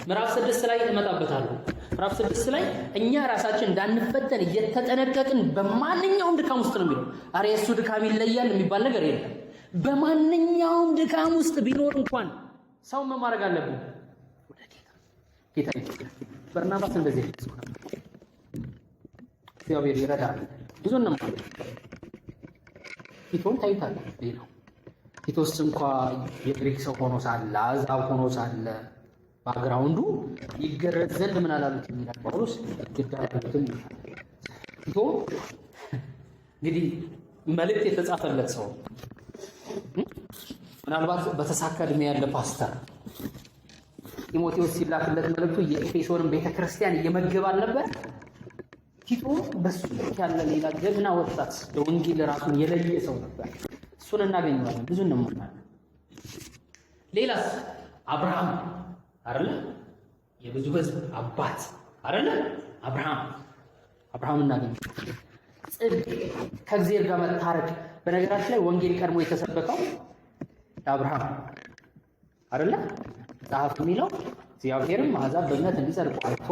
ምዕራፍ 6 ላይ እመጣበታለሁ። ምዕራፍ 6 ላይ እኛ ራሳችን እንዳንፈተን እየተጠነቀቅን በማንኛውም ድካም ውስጥ ነው የሚለው። አረ የእሱ ድካም ይለያል የሚባል ነገር የለም። በማንኛውም ድካም ውስጥ ቢኖር እንኳን ሰው ምን ማድረግ አለብን? ወደ ጌታ በርናባስ እንደዚህ ነው። እግዚአብሔር ይረዳል። ብዙ ነው ማለት ቲቶን ታይታለህ። ሌላው ቲቶስ እንኳን የግሪክ ሰው ሆኖ ሳለ አሕዛብ ሆኖ ሳለ ባግራውንዱ ይገረዝ ዘንድ ምን አላሉት ይላል ጳውሎስ። ይገዳሉትም ቲቶ እንግዲህ መልእክት የተጻፈለት ሰው ምናልባት በተሳካ ዕድሜ ያለ ፓስተር ጢሞቴዎስ ሲላክለት መልእክቱ የኤፌሶንን ቤተክርስቲያን እየመገበ አልነበር? ቲቶ በሱ ያለ ሌላ ጀግና ወጣት ለወንጌል ራሱን የለየ ሰው ነበር። እሱን እናገኘዋለን። ብዙ እንማራለን። ሌላስ አብርሃም አይደለ? የብዙ ሕዝብ አባት አይደለ? አብርሃም እናገኘዋለን። ጽድቅ፣ ከእግዚአብሔር ጋር መታረቅ። በነገራችን ላይ ወንጌል ቀድሞ የተሰበከው ለአብርሃም አይደለ? መጽሐፍ የሚለው እግዚአብሔርም አሕዛብ በእምነት እንዲጸድቁ አይቶ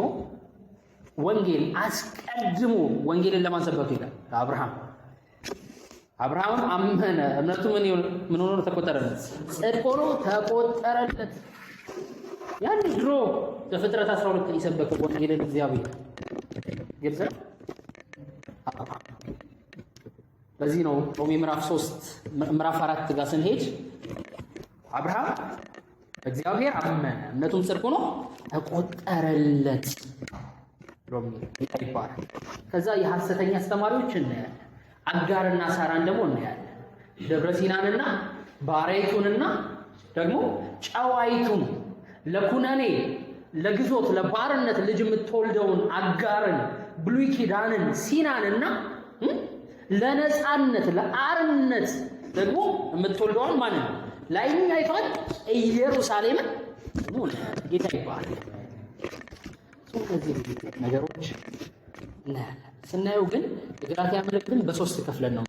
ወንጌል አስቀድሞ ወንጌልን ለማንሰበክ ይላል አብርሃም አመነ፣ እምነቱ ምን ሆኖ ተቆጠረለት? ጽድቅ ሆኖ ተቆጠረለት። ያን ድሮ በፍጥረት 12 የሰበከው ወንጌልን እግዚአብሔር ግልጽ። ለዚህ ነው ሮሜ ምዕራፍ 4 ጋር ስንሄድ አብርሃም እግዚአብሔር አመነ እምነቱም ጽድቅ ሆኖ ተቆጠረለት ሮሜ ይባላል። ከዛ የሐሰተኛ አስተማሪዎች እናያለን። አጋርና ሳራን ደግሞ እናያለን። ደብረ ሲናንና ባሪያይቱንና ደግሞ ጨዋይቱን ለኩነኔ ለግዞት ለባርነት ልጅ የምትወልደውን አጋርን ብሉይ ኪዳንን ሲናንና ለነጻነት ለአርነት ደግሞ የምትወልደውን ማንን ነው? ላይኛይቷን ኢየሩሳሌምን ነው ጌታ ይባላል። ስለዚህ ነገሮች እናያለን። ስናየው ግን የገላትያ መልእክትን በሶስት ከፍለን ነው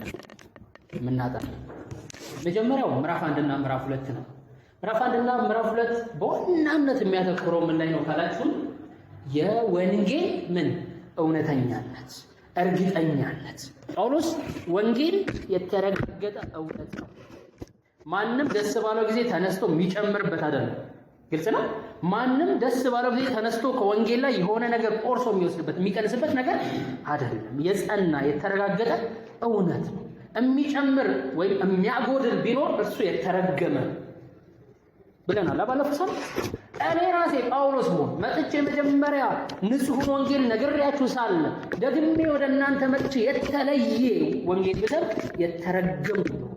የምናጠናው። መጀመሪያው ምዕራፍ 1 እና ምዕራፍ 2 ነው። ምዕራፍ 1 እና ምዕራፍ 2 በዋናነት የሚያተኩረው ምን ላይ ነው ካላችሁ የወንጌል እውነተኛነት፣ እርግጠኛነት። ጳውሎስ ወንጌል የተረጋገጠ እውነት ነው። ማንም ደስ ባለው ጊዜ ተነስቶ የሚጨምርበት አይደለም። ግልጽ ነው። ማንም ደስ ባለው ጊዜ ተነስቶ ከወንጌል ላይ የሆነ ነገር ቆርሶ የሚወስድበት የሚቀንስበት ነገር አይደለም። የጸና የተረጋገጠ እውነት ነው። የሚጨምር ወይም የሚያጎድል ቢኖር እርሱ የተረገመ ብለናል ባለፈው ሳምንት። እኔ ራሴ ጳውሎስ ሆኖ መጥቼ መጀመሪያ ንጹሑን ወንጌል ነግሬያችሁ ሳለ ደግሜ ወደ እናንተ መጥቼ የተለየ ወንጌል ብሰብክ የተረገምኩ ነው።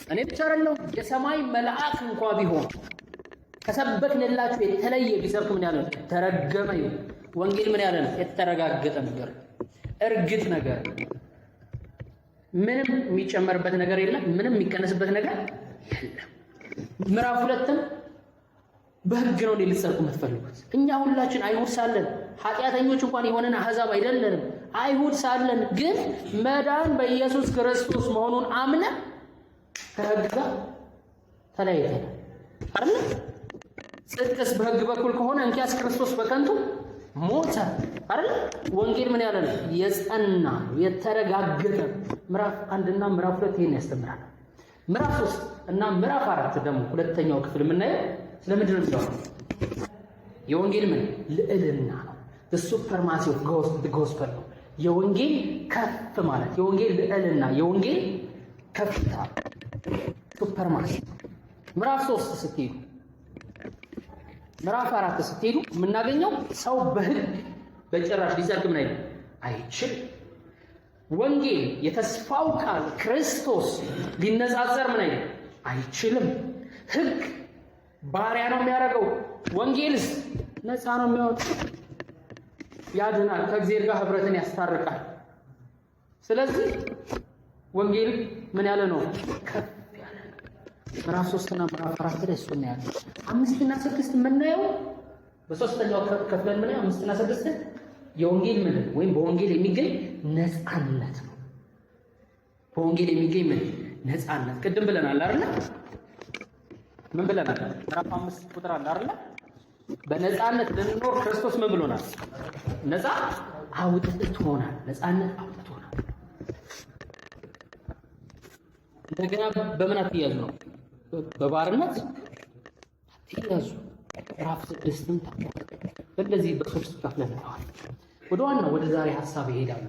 እኔ ብቻ አይደለሁ፣ የሰማይ መልአክ እንኳ ቢሆን ከሰበክንላችሁ የተለየ ቢሰብክ ምን ያለ ተረገመ ይሁን። ወንጌል ምን ያለ ነው? የተረጋገጠ ነገር፣ እርግጥ ነገር፣ ምንም የሚጨመርበት ነገር የለም፣ ምንም የሚቀነስበት ነገር የለም። ምዕራፍ 2 በሕግ ነው ልትጸድቁ የምትፈልጉት። እኛ ሁላችን አይሁድ ሳለን ኃጢአተኞች እንኳን የሆነን አሕዛብ አይደለንም። አይሁድ ሳለን ግን መዳን በኢየሱስ ክርስቶስ መሆኑን አምነን ከሕግ ጋር ተለያይተናል አይደል? ጽድቅስ በሕግ በኩል ከሆነ እንኪያስ ክርስቶስ በከንቱ ሞተ አይደል? ወንጌል ምን ያለ ነው? የጸና የተረጋገጠ። ምዕራፍ 1 እና ምዕራፍ 2 ይሄን ያስተምራል። ምዕራፍ 3 እና ምዕራፍ 4 ደግሞ ሁለተኛው ክፍል የምናየው ስለምንድን ነው የሚለው? የወንጌል ልዕልና ነው። the supremacy of the gospel ነው። የወንጌል ከፍ ማለት፣ የወንጌል ልዕልና፣ የወንጌል ከፍታ ሱፐርማሲ። ምዕራፍ 3 ስትሄዱ፣ ምዕራፍ 4 ስትሄዱ የምናገኘው ሰው በሕግ በጭራሽ ሊጸድቅ ምን አይችልም። ወንጌል የተስፋው ቃል ክርስቶስ ሊነጻጸር ምን አይችልም። ሕግ ባሪያ ነው የሚያደርገው፣ ወንጌልስ ነፃ ነው የሚያወጣው፣ ያድናል፣ ከእግዚአብሔር ጋር ህብረትን ያስታርቃል። ስለዚህ ወንጌል ምን ያለ ነው? ከፍ ያለ ነው። ምዕራፍ 3 እና ምዕራፍ 4 ላይ እሱን ያለ 5 እና 6 የምናየው በሶስተኛው ከፍለን የምናየው 5 እና 6 የወንጌል ወይም በወንጌል የሚገኝ ነፃነት ነው። በወንጌል የሚገኝ ነፃነት ቅድም ብለናል አይደል? ምን ብለናል? ምዕራፍ 5 ቁጥር አለ አይደል? በነፃነት ልንኖር ክርስቶስ ምን ብሎናል? ነፃ አውጥቶናል። ነፃነት አውጥቶናል። እንደገና በምን አትያዙ ነው? በባርነት አትያዙ። ምዕራፍ 6ን በእንደዚህ በሶስት ከፍለናል። ወደ ዋናው ወደ ዛሬ ሐሳብ ይሄዳሉ።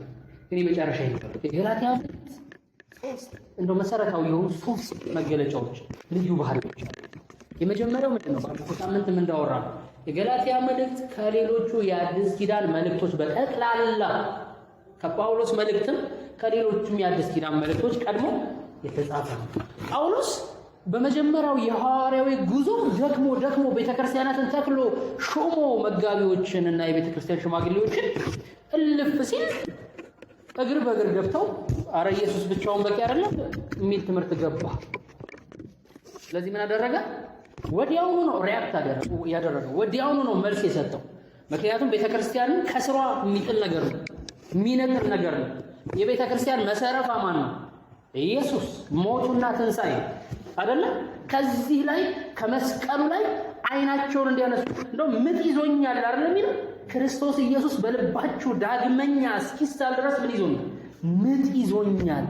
ግን የመጨረሻ ይሄዳሉ። የገላትያ መልእክት እንደው መሰረታዊ የሆኑ 3 መገለጫዎች፣ ልዩ ባህሪዎች። የመጀመሪያው ምንድነው? ባለፈው ሳምንት ምን እንዳወራን የገላትያ መልእክት ከሌሎቹ የአዲስ ኪዳን መልእክቶች በጠቅላላ ከጳውሎስ መልእክትም ከሌሎቹም የአዲስ ኪዳን መልእክቶች ቀድሞ የተጻፈ ነው። ጳውሎስ በመጀመሪያው የሐዋርያዊ ጉዞ ደክሞ ቤተክርስቲያናትን ተክሎ ሾሞ መጋቢዎችንና የቤተክርስቲያን ሽማግሌዎችን እልፍ ሲል እግር በእግር ገብተው አረ ኢየሱስ ብቻውን በቂ አይደለም የሚል ትምህርት ገባ። ስለዚህ ምን አደረገ? ወዲያውኑ ነው ሪያክት ያደረገው። ወዲያውኑ ነው መልስ የሰጠው። ምክንያቱም ቤተክርስቲያንን ከስሯ የሚጥል ነገር ነው፣ የሚነጥር ነገር ነው። የቤተክርስቲያን መሰረቷ ማን ነው? ኢየሱስ ሞቱና ትንሣኤ አይደለ? ከዚህ ላይ ከመስቀሉ ላይ አይናቸውን እንዲያነሱ እንደው ምጥ ይዞኛል አይደል የሚለው ክርስቶስ ኢየሱስ በልባችሁ ዳግመኛ እስኪሳል ድረስ ምን ይዞኛል? ምጥ ይዞኛል።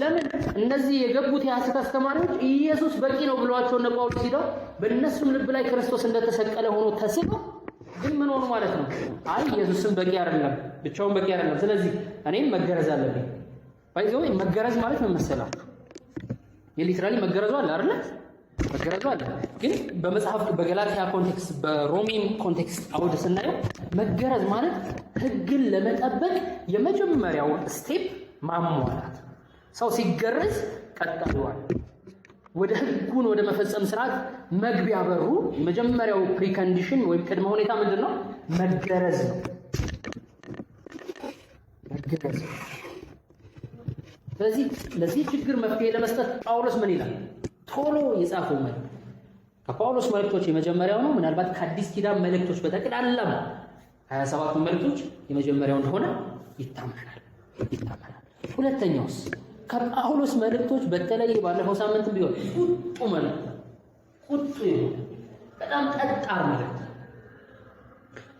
ለምን? እነዚህ የገቡት የሐሰት አስተማሪዎች ኢየሱስ በቂ ነው ብለዋቸው እነ ጳውሎስ ሲለው በእነሱም ልብ ላይ ክርስቶስ እንደተሰቀለ ሆኖ ተስሎ ግን ምን ሆኑ ማለት ነው? አይ ኢየሱስም በቂ አይደለም፣ ብቻውን በቂ አይደለም፣ ስለዚህ እኔም መገረዝ አለብኝ። ባይዘው መገረዝ ማለት ምን መሰላችሁ? የሊትራሊ መገረዙ አለ አይደል? መገረዙ አለ። ግን በመጽሐፍ በገላትያ ኮንቴክስት በሮሜን ኮንቴክስት አውድ ስናየው መገረዝ ማለት ሕግን ለመጠበቅ የመጀመሪያው ስቴፕ ማሟላት። ሰው ሲገረዝ ቀጣዩዋል ወደ ሕጉን ወደ መፈጸም ስርዓት መግቢያ በሩ የመጀመሪያው ፕሪኮንዲሽን ወይም ቅድመ ሁኔታ ምንድነው? መገረዝ ነው። መገረዝ። ስለዚህ ለዚህ ችግር መፍትሄ ለመስጠት ጳውሎስ ምን ይላል? ቶሎ የጻፈው መልእክት ከጳውሎስ መልእክቶች የመጀመሪያው ነው። ምናልባት ከአዲስ ኪዳን መልእክቶች በጠቅላላ 27ቱ መልእክቶች የመጀመሪያው እንደሆነ ይታመናል። ሁለተኛውስ ከጳውሎስ መልእክቶች በተለይ ባለፈው ሳምንት ቢሆን ቁጡ መልእክት፣ ቁጡ በጣም ጠጣር መልእክት።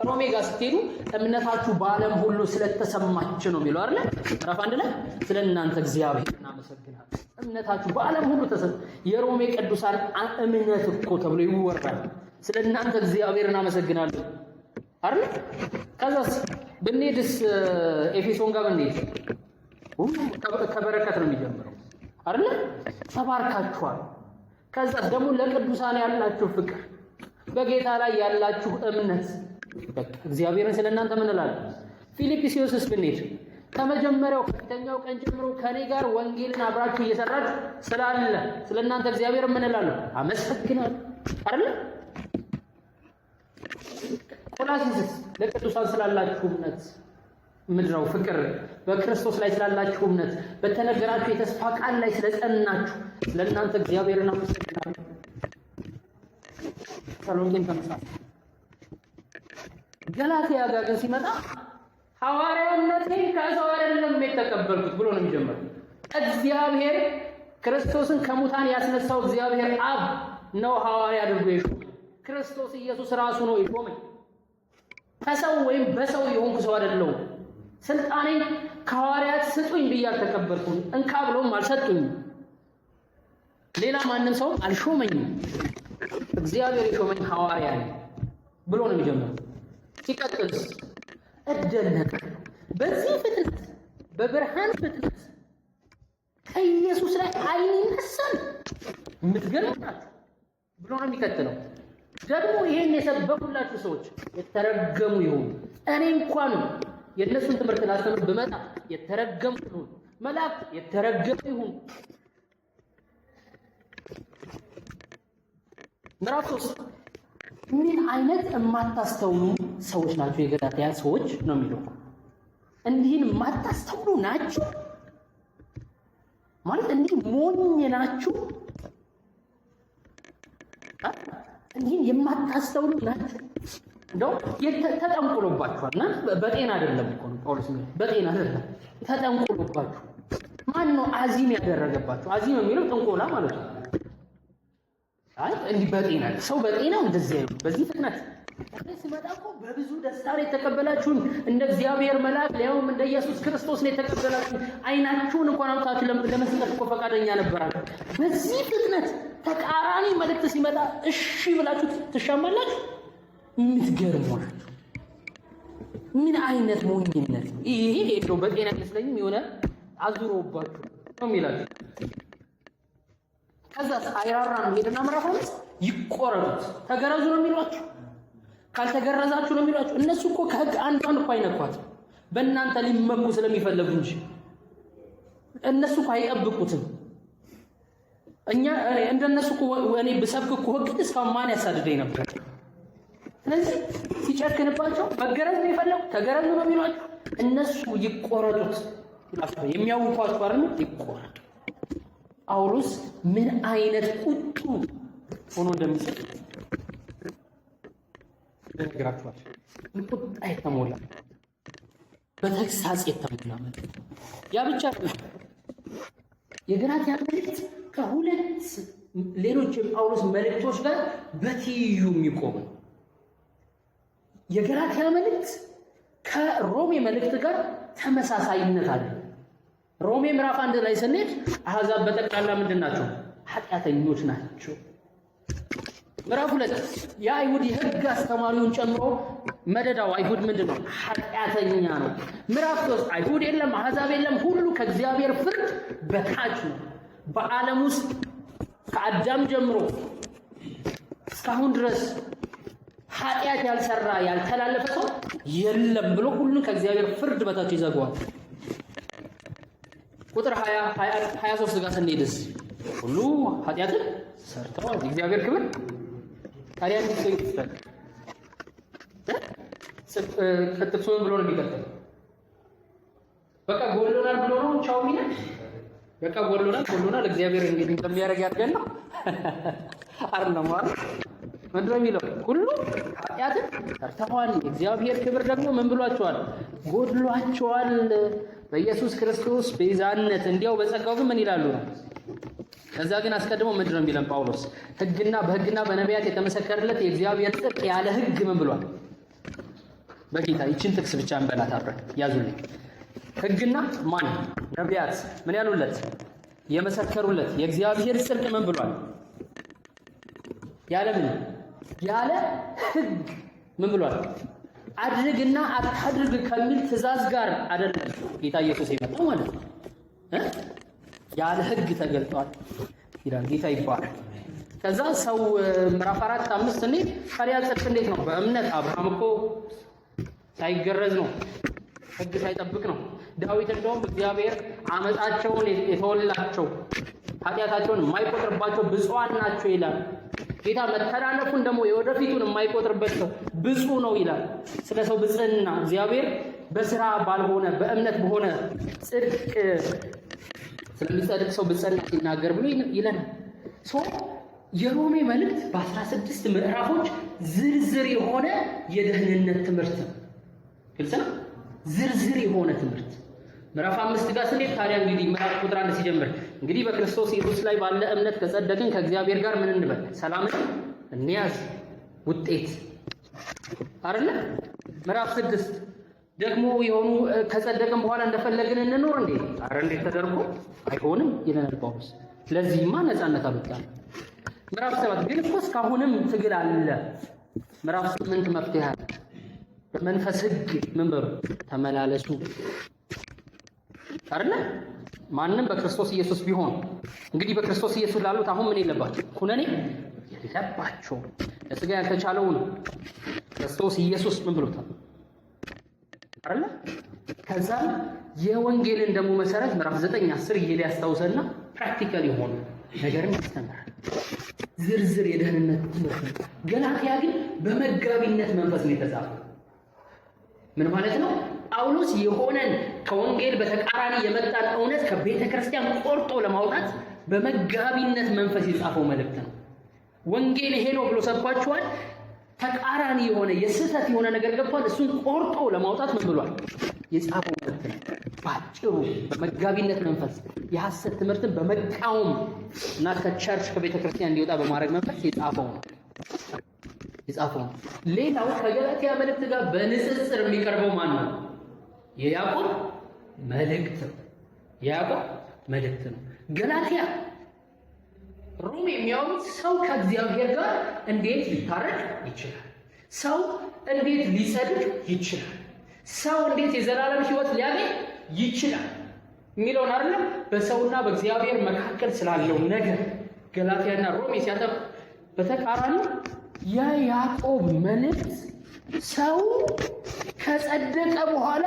ሮሜ ጋር ስትሄዱ እምነታችሁ በዓለም ሁሉ ስለተሰማች ነው የሚለው አይደል? ምዕራፍ 1 ላይ ስለ እናንተ እግዚአብሔር እናመሰግናለን። እምነታችሁ በዓለም ሁሉ ተሰማ። የሮሜ ቅዱሳን እምነት እኮ ተብሎ ይወራል። ስለ እናንተ እግዚአብሔር እናመሰግናለን አይደል? ከዛስ ብንሄድስ ኤፌሶን ጋር ብንሄድ ከበረከት ነው የሚጀምረው አይደል? ተባርካችኋል። ከዛስ ደግሞ ለቅዱሳን ያላችሁ ፍቅር፣ በጌታ ላይ ያላችሁ እምነት፣ በቃ እግዚአብሔርን ስለእናንተ ምን እላለሁ። ፊልጵስዩስስ ብንሄድ ከመጀመሪያው ከፊተኛው ቀን ጀምሮ ከኔ ጋር ወንጌልን አብራችሁ እየሰራችሁ ስላለ ስለእናንተ እግዚአብሔር ምን እላለሁ አመሰግናለሁ አይደል? ቆላስይስ ለቅዱሳን ስላላችሁ እምነት ምድራው ፍቅር፣ በክርስቶስ ላይ ስላላችሁ እምነት፣ በተነገራችሁ የተስፋ ቃል ላይ ስለጸናችሁ ስለእናንተ እግዚአብሔርን አመሰግናለሁ። ተሰሎንቄን ተመሳሳይ። ገላትያ ጋር ግን ሲመጣ ሐዋርያነቴን ከሰው አይደለም የተቀበልኩት ብሎ ነው የሚጀምረው። እግዚአብሔር ክርስቶስን ከሙታን ያስነሳው እግዚአብሔር አብ ነው ሐዋርያ አድርጎ የሾመኝ። ክርስቶስ ኢየሱስ ራሱ ነው የሾመኝ። ከሰው ወይም በሰው የሆንኩ ሰው አይደለሁም። ስልጣኔን ከሐዋርያት ስጡኝ ብዬ አልተቀበልኩም። እንካ ብለውም አልሰጡኝም። ሌላ ማንም ሰው አልሾመኝም። እግዚአብሔር የሾመኝ ሐዋርያ ነው ብሎ ነው የሚጀምረው። ሲቀጥልስ እደነቃለሁ በዚህ ፍጥነት በብርሃን ፍጥነት ከኢየሱስ ላይ አይነሳል የምትገርሙ ናችሁ ብሎ ነው የሚቀጥለው። ደግሞ ይሄን የሰበኩላችሁ ሰዎች የተረገሙ ይሁኑ። እኔ እንኳን የእነሱን ትምህርት ላስተምር ብመጣ የተረገሙ ይሁኑ። መላእክት የተረገሙ ይሁኑ። ምዕራፍ 3 ምን አይነት የማታስተውሉ ሰዎች ናቸው የገላትያ ሰዎች ነው የሚለው። እንዲህን የማታስተውሉ ናችሁ ማለት እንዲህ ሞኝ ናችሁ፣ እንዲህን የማታስተውሉ ናችሁ። እንደው ተጠንቁሎባችኋል። እና በጤና አይደለም እኮ ነው ጳውሎስ የሚለው፣ በጤና አይደለም ተጠንቁሎባችሁ። ማን ነው አዚም ያደረገባችሁ? አዚም የሚለው ጥንቆላ ማለት ነው። አይ እንዲህ በጤና ሰው በጤናው እንደዚህ ነው። በዚህ ፍጥነት ሲመጣ እኮ በብዙ ደስታ ነው የተቀበላችሁን። እንደ እግዚአብሔር መልአክ ሊያውም እንደ ኢየሱስ ክርስቶስ ነው የተቀበላችሁን። አይናችሁን እንኳን አውጥታችሁ ለመስጠት እኮ ፈቃደኛ ነበራችሁ። በዚህ ፍጥነት ተቃራኒ መልእክት ሲመጣ እሺ ብላችሁ ትሻማላችሁ። የምትገርሙ ናችሁ። ምን አይነት ሞኝነት ነው ይሄ? ሄዶ በጤና አይመስለኝም የሆነ አዙሮባችሁ ነው የሚላችሁ። ከዛስ አይራራም። ሄደና ምዕራፍ 5 ይቆረጡት ተገረዙ ነው የሚሏችሁ። ካልተገረዛችሁ ነው የሚሏችሁ። እነሱ እኮ ከሕግ አንዷን እኮ አይነኳት በእናንተ ሊመኩ ስለሚፈልጉ እንጂ እነሱ እኮ አይጠብቁትም። እኛ እንደነሱ እኮ እኔ ብሰብክ እኮ ሕግ እስካሁን ማን ያሳድደኝ ነበር? ስለዚህ ሲጨክንባቸው መገረዝ ነው የፈለጉ። ተገረዙ ነው የሚሏችሁ። እነሱ ይቆረጡት ይላችሁ። የሚያውቋችሁ አይደል? ይቆረጡ። ጳውሎስ ምን አይነት ቁጡ ሆኖ እንደሚሰጥ ነግራችኋል። ቁጣ የተሞላ በተግሳጽ የተሞላ ማለት ያ ብቻ የገላትያ መልእክት ከሁለት ሌሎች የጳውሎስ መልእክቶች ጋር በትይዩ የሚቆም የገላትያ መልእክት ከሮሜ መልእክት ጋር ተመሳሳይነት አለ። ሮሜ ምዕራፍ 1 ላይ ስንሄድ አሕዛብ በጠቅላላ ምንድን ናቸው? ኃጢአተኞች ናቸው። ምዕራፍ 2 የአይሁድ የሕግ አስተማሪውን ጨምሮ መደዳው አይሁድ ምንድን ነው? ኃጢአተኛ ነው። ምዕራፍ 3 አይሁድ የለም አሕዛብ የለም፣ ሁሉ ከእግዚአብሔር ፍርድ በታች ነው። በዓለም ውስጥ ከአዳም ጀምሮ እስካሁን ድረስ ኃጢአት ያልሰራ ያልተላለፈ ሰው የለም ብሎ ሁሉን ከእግዚአብሔር ፍርድ በታች ይዘጋዋል። ቁጥር 23 ጋር ስንሄድስ ሁሉ ኃጢአትን ሰርተዋል፣ የእግዚአብሔር ክብር ታዲያ እንዴት ይፈጠራል? ጥቅሱ ብሎ ነው የሚቀጥለው። በቃ ጎሎናል ብሎ ነው ቻው ሚና በቃ ጎሎናል እግዚአብሔር እንግዲህ እንደሚያደርግ ያድርገን ነው አይደለም ማለት ምንድነው የሚለው? ሁሉ ኃጢአትን ሰርተዋል፣ የእግዚአብሔር ክብር ደግሞ ምን ብሏቸዋል? ጎድሏቸዋል። በኢየሱስ ክርስቶስ ቤዛነት እንዲያው በጸጋው ግን ምን ይላሉ ነው። ከዛ ግን አስቀድሞ ምንድነው የሚለን ጳውሎስ? በሕግና በነቢያት የተመሰከረለት የእግዚአብሔር ጽድቅ ያለ ሕግ ምን ብሏል? በጌታ ይችን ጥቅስ ብቻ እንበላት አብረን ያዙልኝ። ሕግና ማን ነቢያት ምን ያሉለት? የመሰከሩለት የእግዚአብሔር ጽድቅ ምን ብሏል? ያለ ሕግ ምን ብሏል? አድርግና አታድርግ ከሚል ትእዛዝ ጋር አይደለም ጌታ ኢየሱስ የመጣው ማለት ነው። ያለ ሕግ ተገልጧል ይላል። ጌታ ይባረክ። ከዛ ሰው ምዕራፍ 4-5 እንዴ ታዲያ ጽድቅ እንዴት ነው? በእምነት አብርሃም እኮ ሳይገረዝ ነው፣ ሕግ ሳይጠብቅ ነው። ዳዊት እንደውም እግዚአብሔር አመፃቸውን የተወላቸው ኃጢአታቸውን የማይቆጥርባቸው ብፁዓን ናቸው ይላል። ጌታ መተላለፉን ደግሞ የወደፊቱን የማይቆጥርበት ሰው ብፁዕ ነው ይላል። ስለ ሰው ብፅዕና እግዚአብሔር በስራ ባልሆነ በእምነት በሆነ ጽድቅ ስለሚጸድቅ ሰው ብፅዕና ሲናገር ብሎ ይለናል። የሮሜ መልእክት በ16 ምዕራፎች ዝርዝር የሆነ የደህንነት ትምህርት ነው። ግልጽ ነው። ዝርዝር የሆነ ትምህርት ምዕራፍ 5 ጋር ስንሄድ ታዲያ እንግዲህ ምዕራፍ ቁጥር 1 ሲጀምር እንግዲህ በክርስቶስ ኢየሱስ ላይ ባለ እምነት ከጸደቅን ከእግዚአብሔር ጋር ምን እንበል? ሰላምን እንያዝ። ውጤት አይደለ? ምዕራፍ 6 ደግሞ የሆኑ ከጸደቅን በኋላ እንደፈለግን እንኖር እንዴ? አረ እንዴት ተደርጎ አይሆንም ይለናል ጳውሎስ። ለዚህማ ነፃነት አልወጣም። ምዕራፍ 7 ግን እኮ እስካሁንም ትግል አለ። ምዕራፍ 8 መፍትሄ አለ። በመንፈስ ሕግ ምን በሉ ተመላለሱ አይደለ? ማንም በክርስቶስ ኢየሱስ ቢሆን እንግዲህ በክርስቶስ ኢየሱስ ላሉት አሁን ምን የለባቸው? ኩነኔ የለባቸው። ለሥጋ ያልተቻለውን ክርስቶስ ኢየሱስ ምን ብሎታል አይደለ? ከዛ የወንጌልን ደግሞ መሰረት ምዕራፍ 9-10 እየለ ያስታውሰና ፕራክቲካል የሆነ ነገርን ያስተምራል። ዝርዝር የደህንነት ትምህርት። ገላትያ ግን በመጋቢነት መንፈስ ነው የተጻፈው። ምን ማለት ነው? ጳውሎስ የሆነን ከወንጌል በተቃራኒ የመጣን እውነት ከቤተ ክርስቲያን ቆርጦ ለማውጣት በመጋቢነት መንፈስ የጻፈው መልእክት ነው። ወንጌል ይሄ ነው ብሎ ሰብኳቸዋል። ተቃራኒ የሆነ የስህተት የሆነ ነገር ገብቷል። እሱን ቆርጦ ለማውጣት ምን ብሏል? የጻፈው መልእክት ነው። ባጭሩ በመጋቢነት መንፈስ የሐሰት ትምህርትን በመቃወም እና ከቸርች ከቤተ ክርስቲያን እንዲወጣ በማድረግ መንፈስ የጻፈው ነው። ሌላው ከገላትያ መልእክት ጋር በንጽጽር የሚቀርበው ማን ነው? የያዕቆብ መልእክት ነው። ገላትያ ሮሜ የሚያወሩት ሰው ከእግዚአብሔር ጋር እንዴት ሊታረቅ ይችላል፣ ሰው እንዴት ሊጸድቅ ይችላል፣ ሰው እንዴት የዘላለም ሕይወት ሊያገኝ ይችላል የሚለውን አይደለም። በሰውና በእግዚአብሔር መካከል ስላለው ነገር ገላትያና ሮሜ ሲያጠፉ በተቃራኒ የያዕቆብ መልእክት ሰው ከጸደቀ በኋላ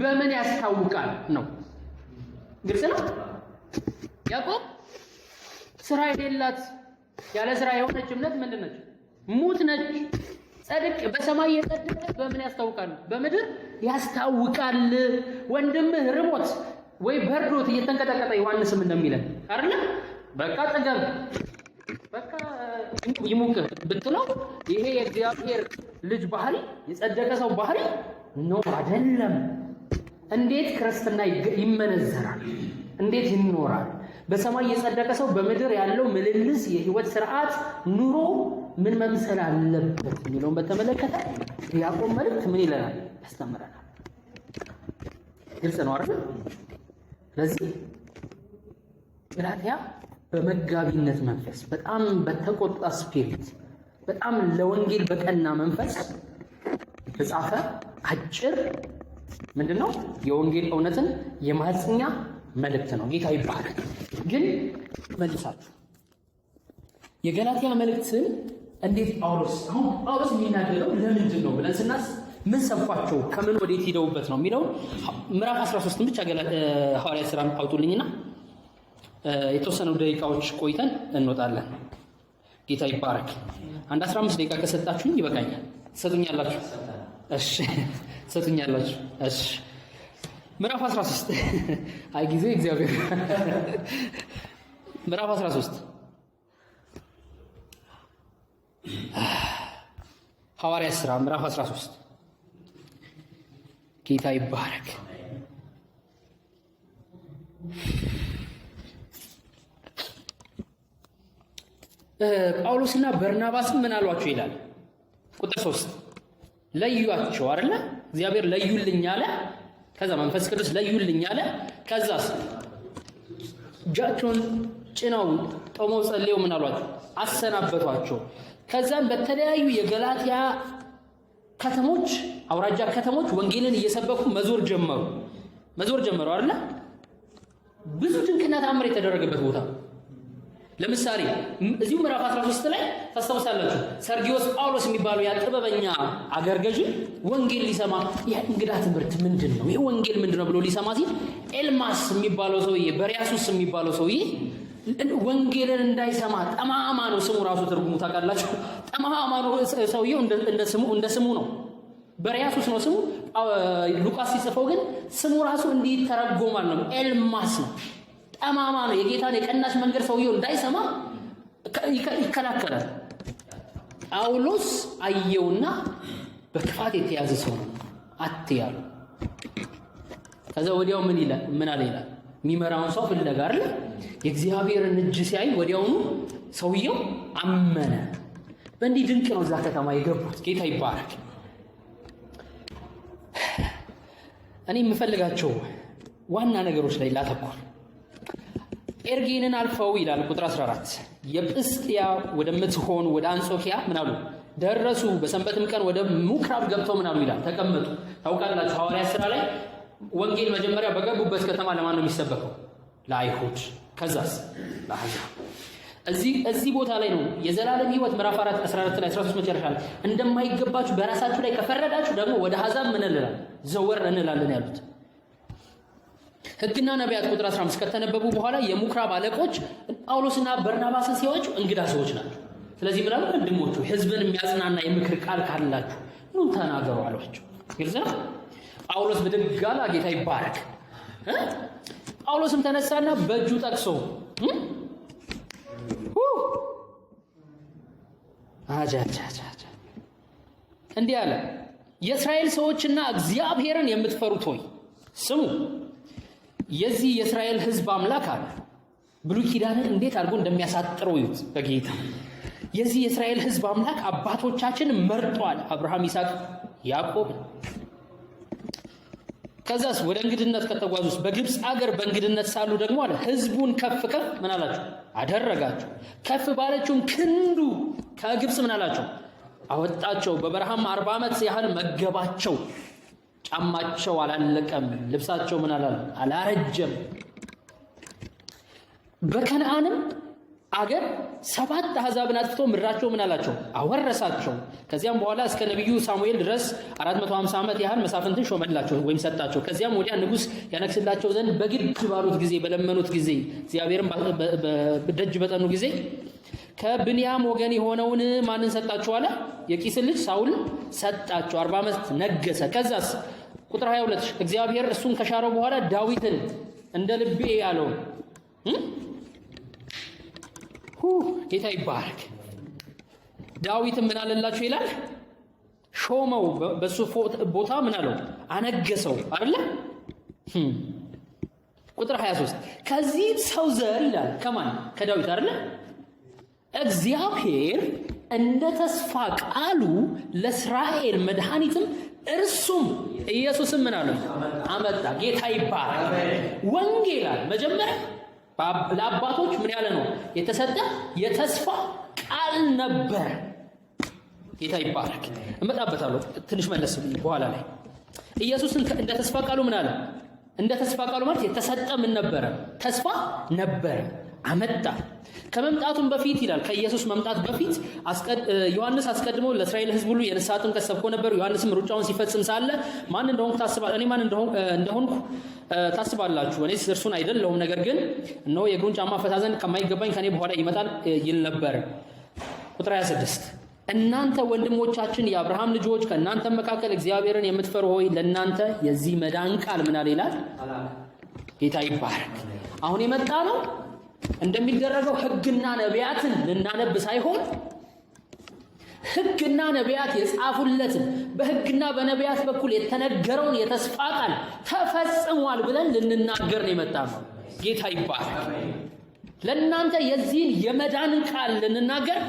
በምን ያስታውቃል ነው። ግልጽ ነው። ያዕቆብ ስራ የሌላት ያለ ስራ የሆነች እምነት ምንድን ነች? ሙት ነች። ጸድቅ በሰማይ የጸደቀ በምን ያስታውቃል? በምድር ያስታውቃል። ወንድምህ ርቦት ወይ በርዶት እየተንቀጠቀጠ ዮሐንስም እንደሚለን አይደል? በቃ ጠገብ በቃ ይሙቅህ ብትለው ይሄ የእግዚአብሔር ልጅ ባህሪ የጸደቀ ሰው ባህሪ ነው አይደለም። እንዴት ክርስትና ይመነዘራል? እንዴት ይኖራል? በሰማይ የጸደቀ ሰው በምድር ያለው ምልልስ የህይወት ስርዓት ኑሮ ምን መምሰል አለበት የሚለውን በተመለከተ ያዕቆብ መልእክት ምን ይለናል? ያስተምረናል። ግልጽ ነው አይደል? ስለዚህ ገላትያ በመጋቢነት መንፈስ በጣም በተቆጣ ስፒሪት በጣም ለወንጌል በቀና መንፈስ የተጻፈ አጭር ምንድነው የወንጌል እውነትን የማጽኛ መልእክት ነው። ጌታ ይባረክ። ግን መልሳችሁ የገላትያ መልእክትን እንዴት ጳውሎስ የሚናገረው ለምንድን ነው ብለን ስናስ ምን ሰብኳቸው ከምን ወዴት ሄደውበት ነው የሚለው ምዕራፍ 13 ብቻ ሐዋርያት ሥራ አውጡልኝና የተወሰኑ ደቂቃዎች ቆይተን እንወጣለን። ጌታ ይባረክ። አንድ 15 ደቂቃ ከሰጣችሁኝ ይበቃኛል። ሰጡኛላችሁ? እሺ ሰጡኛላችሁ? እሺ ምዕራፍ 13 አይ ጊዜ እግዚአብሔር ምዕራፍ 13 ሐዋርያት ሥራ ምዕራፍ 13 ጌታ ይባረክ። ጳውሎስና በርናባስም ምን አሏቸው ይላል ቁጥር 3 ለዩአቸው አይደለ? እግዚአብሔር ለዩልኝ አለ። ከዛ መንፈስ ቅዱስ ለዩልኝ አለ። ከዛስ እጃቸውን ጭነው ቆመው ጸልየው ምን አሏቸው? አሰናበቷቸው። ከዛም በተለያዩ የገላትያ ከተሞች አውራጃ ከተሞች ወንጌልን እየሰበኩ መዞር ጀመሩ አይደለ? ብዙ ድንቅና ተአምር የተደረገበት ቦታ። ለምሳሌ እዚሁ ምዕራፍ 13 ላይ ታስታውሳላችሁ ሰርጊዮስ ጳውሎስ የሚባለው ያ ጥበበኛ አገር ገዢ ወንጌል ሊሰማ የእንግዳ ትምህርት ምንድነው ይሄ ወንጌል ምንድነው ብሎ ሊሰማ ሲል ኤልማስ የሚባለው ሰውዬ በሪያሱስ የሚባለው ሰውዬ ወንጌልን እንዳይሰማ ጠማማ ነው ስሙ ራሱ ትርጉሙ ታውቃላችሁ። ጠማማ ነው ሰውዬው እንደ ስሙ ነው። በሪያሱስ ነው ስሙ። ሉቃስ ሲጽፈው ግን ስሙ ራሱ እንዲህ ተረጎማል ነው ኤልማስ ነው። ጠማማ ነው። የጌታን የቀናች መንገድ ሰውየው እንዳይሰማ ይከላከላል። ጳውሎስ አየውና በክፋት የተያዘ ሰው ነው አትያሉ። ከዛ ወዲያው ምን አለ ይላል የሚመራውን ሰው ፍለጋ አይደል? የእግዚአብሔርን እጅ ሲያይ ወዲያውኑ ሰውየው አመነ። በእንዲህ ድንቅ ነው እዛ ከተማ የገቡት። ጌታ ይባረክ። እኔ የምፈልጋቸው ዋና ነገሮች ላይ ላተኩር። ኤርጌንን አልፈው ይላል ቁጥር 14 የጵስጥያ ወደምትሆን ወደ አንጾኪያ ምን አሉ ደረሱ። በሰንበትም ቀን ወደ ምኵራብ ገብተው ምን አሉ ይላል ተቀመጡ። ታውቃላችሁ ሐዋርያት ሥራ ላይ ወንጌል መጀመሪያ በገቡበት ከተማ ለማን ነው የሚሰበከው? ለአይሁድ፣ ከዛስ ለአሕዛብ። እዚህ ቦታ ላይ ነው የዘላለም ሕይወት ምዕራፍ 4 14 ላይ 13 መጨረሻ ላይ እንደማይገባችሁ በራሳችሁ ላይ ከፈረዳችሁ ደግሞ ወደ አሕዛብ ምን እንላለን ዘወር እንላለን ያሉት። ሕግና ነቢያት ቁጥር 15 ከተነበቡ በኋላ የምኵራብ አለቆች ጳውሎስና በርናባስን ሲያዩአቸው እንግዳ ሰዎች ናቸው። ስለዚህ ምን አሉ? ወንድሞቹ ሕዝብን የሚያጽናና የምክር ቃል ካላችሁ ኑ ተናገሩ አሏቸው። ግልጽ ነው። ጳውሎስ ብድግ አለ። ጌታ ይባረክ። ጳውሎስም ተነሳና በእጁ ጠቅሶ እንዲህ አለ፣ የእስራኤል ሰዎችና እግዚአብሔርን የምትፈሩት ሆይ ስሙ። የዚህ የእስራኤል ሕዝብ አምላክ አለ። ብሉይ ኪዳንን እንዴት አድርጎ እንደሚያሳጥረው ይዩት በጌታ። የዚህ የእስራኤል ሕዝብ አምላክ አባቶቻችን መርጧል፣ አብርሃም፣ ይስሐቅ፣ ያዕቆብ። ከዛስ ወደ እንግድነት ከተጓዙስ በግብፅ አገር በእንግድነት ሳሉ ደግሞ አለ ሕዝቡን ከፍ ምን አላቸው? አደረጋቸው። ከፍ ባለችውም ክንዱ ከግብፅ ምን አላቸው? አወጣቸው። በበረሃም 40 ዓመት ያህል መገባቸው። ጫማቸው አላለቀም፣ ልብሳቸው ምን አላረጀም። በከነዓንም አገር 7 አሕዛብን አጥፍቶ ምድራቸው ምን አላቸው? አወረሳቸው። ከዚያም በኋላ እስከ ነቢዩ ሳሙኤል ድረስ 450 ዓመት ያህል መሳፍንትን ሾመላቸው ወይም ሰጣቸው። ከዚያም ወዲያ ንጉሥ ያነግስላቸው ዘንድ በግድ ባሉት ጊዜ በለመኑት ጊዜ እግዚአብሔርን ደጅ በጠኑ ጊዜ ከብንያም ወገን የሆነውን ማንን ሰጣቸው አለ? የቂስን ልጅ ሳውልን ሰጣቸው። 40 ዓመት ነገሰ። ከዛስ ቁጥር 22 እግዚአብሔር እሱን ከሻረው በኋላ ዳዊትን እንደ ልቤ ያለው ጌታ ይባረክ። ዳዊትን ምን አለላችሁ ይላል? ሾመው። በሱ ቦታ ምን አለው? አነገሰው አይደለ? ቁጥር 23 ከዚህ ሰው ዘር ይላል ከማን ከዳዊት አይደል እግዚአብሔር እንደ ተስፋ ቃሉ ለእስራኤል መድኃኒትም እርሱም ኢየሱስም ምን አለ አመጣ። ጌታ ይባረክ። ወንጌል መጀመሪያ ለአባቶች ምን ያለ ነው የተሰጠ የተስፋ ቃል ነበር። ጌታ ይባረክ። እመጣበታለሁ ትንሽ መለስ በኋላ ላይ ኢየሱስን እንደ ተስፋ ቃሉ ምን አለ እንደ ተስፋ ቃሉ ማለት የተሰጠ ምን ነበረ ተስፋ ነበረ አመጣ። ከመምጣቱም በፊት ይላል ከኢየሱስ መምጣት በፊት ዮሐንስ አስቀድሞ ለእስራኤል ሕዝብ ሁሉ የንስሐ ጥምቀት ሰብኮ ነበር። ዮሐንስም ሩጫውን ሲፈጽም ሳለ ማን እንደሆንኩ ታስባላችሁ? እኔ ማን እንደሆንኩ ታስባላችሁ? እኔስ እርሱን አይደለሁም፣ ነገር ግን እነሆ የእግሩን ጫማ ፈታ ዘንድ ከማይገባኝ ከኔ በኋላ ይመጣል ይል ነበር። ቁጥር 26 እናንተ ወንድሞቻችን የአብርሃም ልጆች ከእናንተ መካከል እግዚአብሔርን የምትፈሩ ሆይ ለእናንተ የዚህ መዳን ቃል ምን አለ ይላል። ጌታ ይባረክ። አሁን የመጣ ነው እንደሚደረገው ሕግና ነቢያትን ልናነብ ሳይሆን ሕግና ነቢያት የጻፉለትን በሕግና በነቢያት በኩል የተነገረውን የተስፋ ቃል ተፈጽሟል ብለን ልንናገር ነው የመጣ ነው። ጌታ ይባረክ። ለእናንተ የዚህን የመዳን ቃል ልንናገር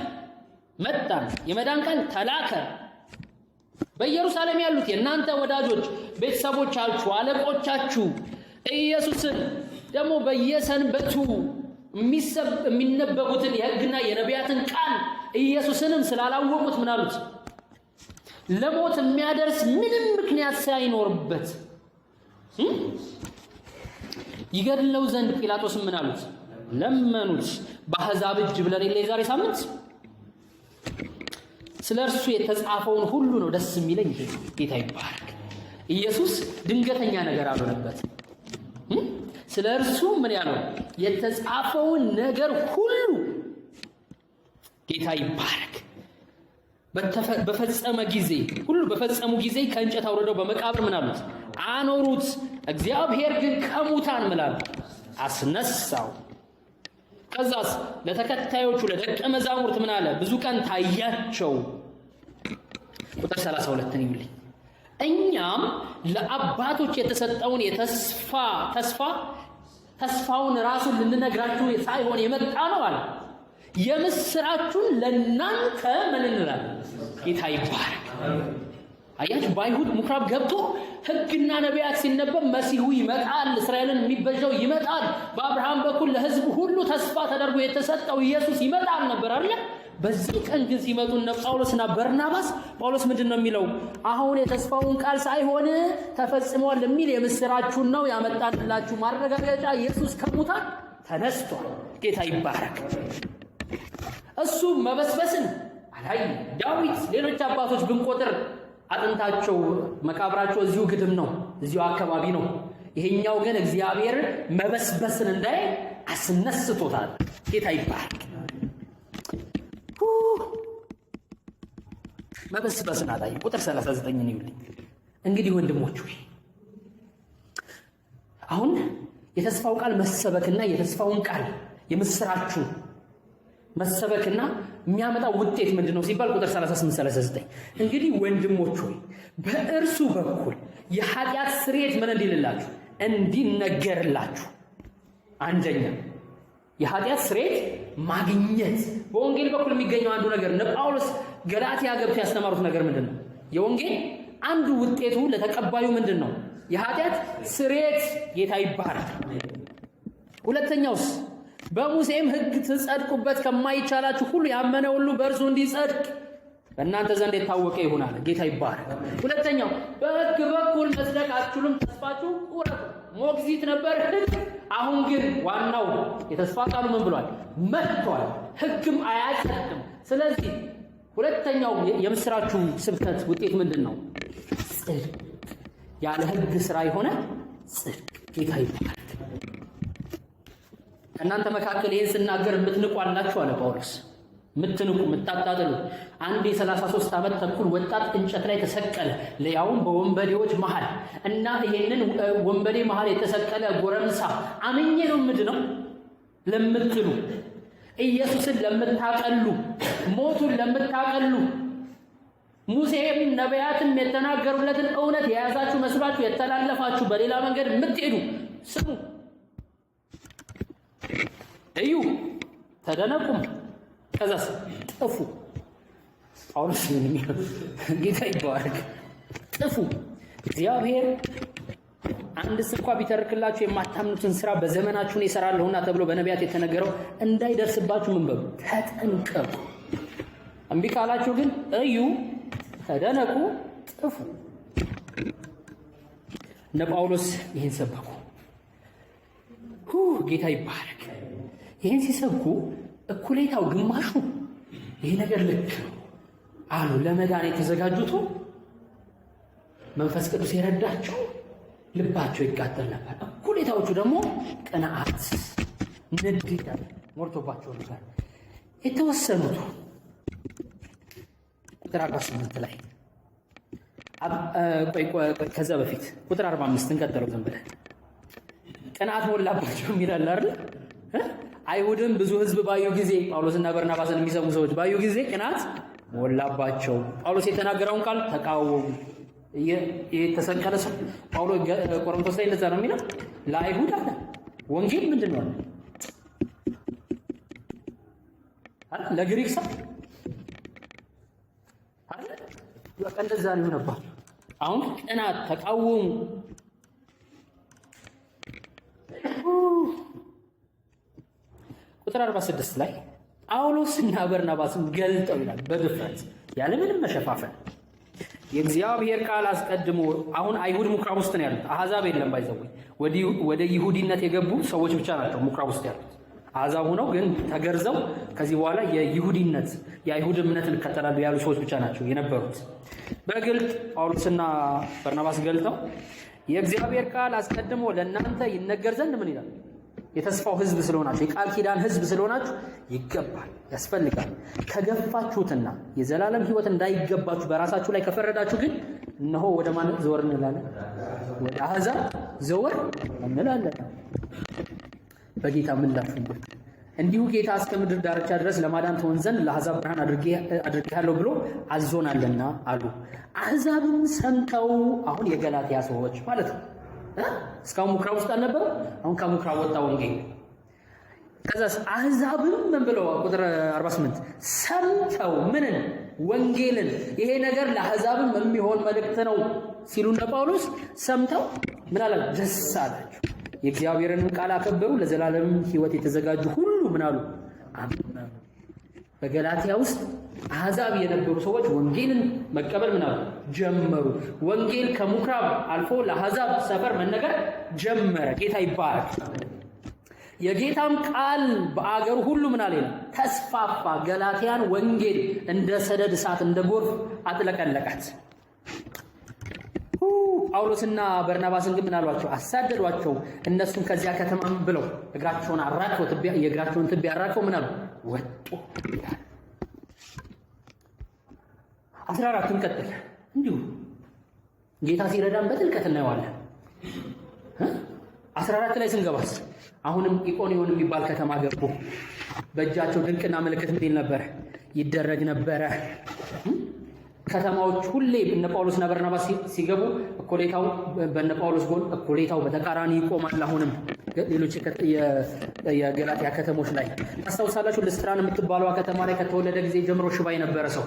መጣን። የመዳን ቃል ተላከ። በኢየሩሳሌም ያሉት የእናንተ ወዳጆች፣ ቤተሰቦቻችሁ፣ አለቆቻችሁ ኢየሱስን ደግሞ በየሰንበቱ የሚነበቡትን የሕግና የነቢያትን ቃል ኢየሱስንም ስላላወቁት ምን አሉት? ለሞት የሚያደርስ ምንም ምክንያት ሳይኖርበት ይገድለው ዘንድ ጲላጦስም ምን አሉት? ለመኑት። በአሕዛብ እጅ ብለን የለ የዛሬ ሳምንት ስለ እርሱ የተጻፈውን ሁሉ ነው ደስ የሚለኝ። ጌታ ይባረክ። ኢየሱስ ድንገተኛ ነገር አልሆነበት። ስለ እርሱ ምን ያለው የተጻፈውን ነገር ሁሉ ጌታ ይባረክ በፈጸመ ጊዜ ሁሉ በፈጸሙ ጊዜ ከእንጨት አውርደው በመቃብር ምን አሉት? አኖሩት። እግዚአብሔር ግን ከሙታን ምን አለ? አስነሳው። ከዛስ ለተከታዮቹ ለደቀ መዛሙርት ምን አለ? ብዙ ቀን ታያቸው። ቁጥር 32 ይውልኝ እኛም ለአባቶች የተሰጠውን ተስፋውን ራሱን ልንነግራችሁ ሳይሆን የመጣ ነው አለ። የምስራቹን ለናንተ ምን እንላለን? ጌታ ይባረክ። አያችሁ በአይሁድ ምኩራብ ገብቶ ሕግና ነቢያት ሲነበብ መሲሁ ይመጣል፣ እስራኤልን የሚበጀው ይመጣል፣ በአብርሃም በኩል ለሕዝብ ሁሉ ተስፋ ተደርጎ የተሰጠው ኢየሱስ ይመጣል ነበር አይደል? በዚህ ቀን ግን ሲመጡ እነ ጳውሎስና በርናባስ ጳውሎስ ምንድን ነው የሚለው? አሁን የተስፋውን ቃል ሳይሆን ተፈጽሟል የሚል የምስራቹን ነው ያመጣንላችሁ። ማረጋገጫ ኢየሱስ ከሙታን ተነስቷል። ጌታ ይባረክ። እሱ መበስበስን አላይ ዳዊት ሌሎች አባቶች ብንቆጥር አጥንታቸው መቃብራቸው እዚሁ ግድም ነው፣ እዚሁ አካባቢ ነው። ይሄኛው ግን እግዚአብሔር መበስበስን እንዳይ አስነስቶታል። ጌታ ይባረክ። መበስበስን አላይ። ቁጥር 39 ነው ይልኝ። እንግዲህ ወንድሞች ሆይ አሁን የተስፋው ቃል መሰበክና የተስፋውን ቃል የምስራቹ መሰበክና የሚያመጣው ውጤት ምንድነው ሲባል ቁጥር 38 39 እንግዲህ ወንድሞች ሆይ በእርሱ በኩል የኃጢአት ስርየት ምን እንዲልላችሁ እንዲነገርላችሁ። አንደኛ የኃጢአት ስርየት ማግኘት በወንጌል በኩል የሚገኘው አንዱ ነገር ነው። ጳውሎስ ገላትያ ገብቶ ያስተማሩት ነገር ምንድነው? የወንጌል አንዱ ውጤቱ ለተቀባዩ ምንድነው? የኃጢአት ስርየት። ጌታ ይባረክ። ሁለተኛውስ በሙሴም ሕግ ትጸድቁበት ከማይቻላችሁ ሁሉ ያመነ ሁሉ በእርሱ እንዲጸድቅ በእናንተ ዘንድ የታወቀ ይሆናል። ጌታ ይባረክ። ሁለተኛው በሕግ በኩል መጽደቅ አትችሉም፣ ተስፋችሁ ቁረጡ። ሞግዚት ነበር ሕግ፣ አሁን ግን ዋናው የተስፋ ቃሉ ምን ብሏል? መጥቷል። ሕግም አያጸድቅም። ስለዚህ ሁለተኛው የምስራችሁ ስብከት ውጤት ምንድን ነው? ጽድቅ። ያለ ሕግ ስራ የሆነ ጽድቅ። ጌታ ይባረክ። ከእናንተ መካከል ይህን ስናገር የምትንቁ አላችሁ አለ ጳውሎስ። የምትንቁ የምታጣጥሉ። አንድ የ33 ዓመት ተኩል ወጣት እንጨት ላይ ተሰቀለ፣ ለያውም በወንበዴዎች መሃል እና ይሄንን ወንበዴ መሃል የተሰቀለ ጎረምሳ አምኜ ነው ምድነው ለምትሉ፣ ኢየሱስን ለምታቀሉ፣ ሞቱን ለምታቀሉ፣ ሙሴም ነቢያትም የተናገሩለትን እውነት የያዛችሁ መስሏችሁ የተላለፋችሁ በሌላ መንገድ የምትሄዱ ስሙ። ተደነቁም፣ ከዛስ ጥፉ። ጳውሎስ ጌታ ይባረክ። ጥፉ። እግዚአብሔር አንድስ እንኳ ቢተርክላችሁ የማታምኑትን ስራ በዘመናችሁ ይሰራለሁና ተብሎ በነቢያት የተነገረው እንዳይደርስባችሁ ምን በሉ? ተጠንቀቁ። እምቢ ካላችሁ ግን እዩ፣ ተደነቁ፣ ጥፉ። እነ ጳውሎስ ይህን ሰበኩ። ጌታ ይባረክ። ይህን ሲሰብኩ እኩሌታው ግማሹ ይህ ነገር ልክ አሉ። ለመዳን የተዘጋጁቱ መንፈስ ቅዱስ የረዳቸው ልባቸው ይቃጠል ነበር። እኩሌታዎቹ ደግሞ ቅንዓት፣ ንዴት ሞልቶባቸው ነበር። የተወሰኑት ቁጥር 48 ላይ ከዛ በፊት ቁጥር 45 እንቀጥለው ዝም ብለን ቅንዓት ሞላባቸው የሚላል አይደል? አይሁድም ብዙ ሕዝብ ባዩ ጊዜ ጳውሎስና በርናባስን የሚሰሙ ሰዎች ባዩ ጊዜ ቅንዓት ሞላባቸው። ጳውሎስ የተናገረውን ቃል ተቃወሙ። የተሰቀለ ሰው ጳውሎስ ቆሮንቶስ ላይ እንደዛ ነው የሚለው። ለአይሁድ አለ ወንጌል ምንድን ነው? ለግሪክ ሰው አይደል? በቃ እንደዛ ነው የሆነባቸው። አሁን ቅንዓት ተቃወሙ። ቁጥር 46 ላይ ጳውሎስና በርናባስም ገልጠው ይላል በድፍረት ያለምንም መሸፋፈን የእግዚአብሔር ቃል አስቀድሞ አሁን አይሁድ ምኩራብ ውስጥ ነው ያሉት። አሕዛብ የለም። ባይዘው ወደ ይሁዲነት የገቡ ሰዎች ብቻ ናቸው ምኩራብ ውስጥ ያሉት። አሕዛብ ሆነው ግን ተገርዘው ከዚህ በኋላ የይሁዲነት የአይሁድ እምነትን እንከተላሉ ያሉ ሰዎች ብቻ ናቸው የነበሩት። በግልጥ ጳውሎስና በርናባስ ገልጠው የእግዚአብሔር ቃል አስቀድሞ ለእናንተ ይነገር ዘንድ ምን ይላል? የተስፋው ሕዝብ ስለሆናችሁ የቃል ኪዳን ሕዝብ ስለሆናችሁ ይገባል፣ ያስፈልጋል። ከገፋችሁትና የዘላለም ሕይወት እንዳይገባችሁ በራሳችሁ ላይ ከፈረዳችሁ ግን እነሆ ወደ ማን ዘወር እንላለን? ወደ አሕዛብ ዘወር እንላለን። በጌታ ምላሹ እንዲሁ ጌታ እስከ ምድር ዳርቻ ድረስ ለማዳን ትሆን ዘንድ ለአሕዛብ ብርሃን አድርጌሃለሁ ብሎ አዞናልና አሉ። አሕዛብም ሰምተው አሁን የገላትያ ሰዎች ማለት ነው። እስካሁን ምኩራብ ውስጥ አልነበሩ። አሁን ከምኩራብ ወጣ ወንጌል። ከዛስ አሕዛብም ምን ብለው ቁጥር 48 ሰምተው ምንን? ወንጌልን። ይሄ ነገር ለአሕዛብም የሚሆን መልእክት ነው ሲሉ እንደ ጳውሎስ ሰምተው ምን አለ? ደስ አላቸው። የእግዚአብሔርንም ቃል አከበሩ። ለዘላለም ሕይወት የተዘጋጁ ሁሉ ምን አሉ? አመኑ። በገላትያ ውስጥ አሕዛብ የነበሩ ሰዎች ወንጌልን መቀበል ምን አሉ? ጀመሩ። ወንጌል ከምኩራብ አልፎ ለአሕዛብ ሰፈር መነገር ጀመረ። ጌታ ይባረክ። የጌታም ቃል በአገሩ ሁሉ ምን አለ? ተስፋፋ። ገላትያን ወንጌል እንደ ሰደድ እሳት እንደ ጎርፍ አጥለቀለቃት። ጳውሎስና በርናባስን ግን ምን አሏቸው? አሳደዷቸው። እነሱን ከዚያ ከተማም ብለው እግራቸውን አራግፈው የእግራቸውን ትቢያ አራግፈው ምን አሉ? ወጡ። 14ን ቀጥል። እንዲሁ ጌታ ሲረዳን በጥልቀት እናየዋለን። 14 ላይ ስንገባስ አሁንም ኢቆንዮን የሚባል ከተማ ገቡ። በእጃቸው ድንቅና ምልክት ምን ይል ነበረ? ይደረግ ነበረ። ከተማዎች ሁሌ እነ ጳውሎስና በርናባስ ሲገቡ እኮሌታው በእነ ጳውሎስ ጎን፣ እኮሌታው በተቃራኒ ይቆማል። አሁንም ሌሎች የገላትያ ከተሞች ላይ ታስታውሳላችሁ። ልስትራን የምትባለዋ ከተማ ላይ ከተወለደ ጊዜ ጀምሮ ሽባ የነበረ ሰው፣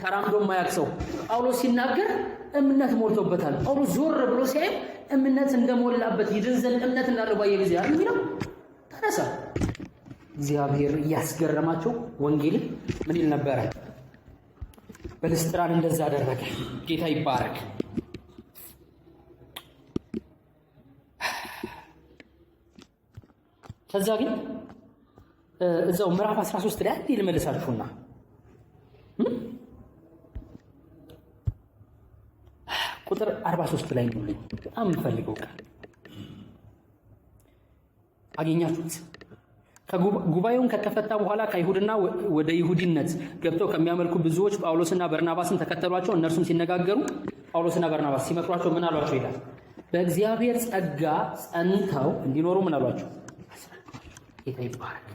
ተራምዶ የማያውቅ ሰው ጳውሎስ ሲናገር እምነት ሞልቶበታል። ጳውሎስ ዞር ብሎ ሲያይ እምነት እንደሞላበት ይድን ዘንድ እምነት እንዳለው ባየ ጊዜ አይደል የሚለው ተነሳ። እግዚአብሔር እያስገረማቸው ወንጌልን ምን ይል ነበረ? በልስትራን እንደዛ አደረገ። ጌታ ይባረክ። ከዛ ግን እዛው ምዕራፍ 13 ላይ አንዴ ልመልሳችሁና ቁጥር 43 ላይ ነው በጣም የምፈልገው ቃል አገኛችሁት? ጉባኤውን ከተፈታ በኋላ ከአይሁድና ወደ ይሁዲነት ገብተው ከሚያመልኩ ብዙዎች ጳውሎስና በርናባስን ተከተሏቸው። እነርሱም ሲነጋገሩ ጳውሎስና በርናባስ ሲመክሯቸው ምን አሏቸው ይላል? በእግዚአብሔር ጸጋ ጸንተው እንዲኖሩ ምን አሏቸው? ጌታ ይባረክ።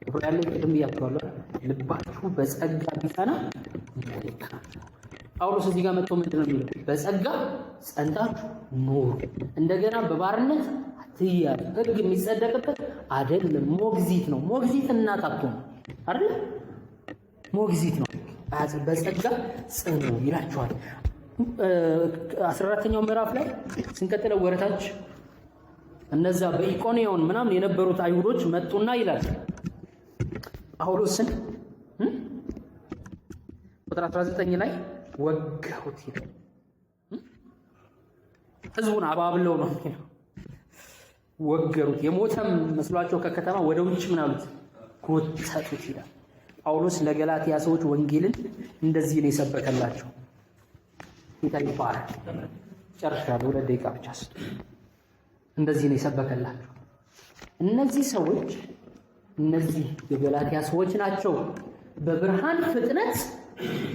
ዕብራውያን ላይ ቅድም ብያችኋለሁ። ልባችሁ በጸጋ ቢጸና መልካም ነው። ጳውሎስ እዚህ ጋር መጥቶ ምንድን ነው የሚለው? በጸጋ ጸንታችሁ ኑሩ። እንደገና በባርነት አትያዙ። ሕግ የሚጸደቅበት አይደለም፣ ሞግዚት ነው። ሞግዚት እናት አትሆን አይደል? ሞግዚት ነው። በጸጋ ጽኑ ይላችኋል። 14ኛው ምዕራፍ ላይ ስንቀጥለው ወረታች እነዛ በኢቆንዮን ምናምን የነበሩት አይሁዶች መጡና ይላል ጳውሎስን ቁጥር 19 ላይ ወገሩት ይላል። ህዝቡን አባብለው ነው የሚለው። ወገሩት። የሞተም መስሏቸው ከከተማ ወደ ውጭ ምን አሉት? ጎተቱት ይላል። ጳውሎስ ለገላትያ ሰዎች ወንጌልን እንደዚህ ነው የሰበከላቸው። ጌታ ይባረክ። ጨርሻለሁ። 2 ደቂቃ ብቻ ስጡ። እንደዚህ ነው የሰበከላቸው። እነዚህ ሰዎች እነዚህ የገላትያ ሰዎች ናቸው። በብርሃን ፍጥነት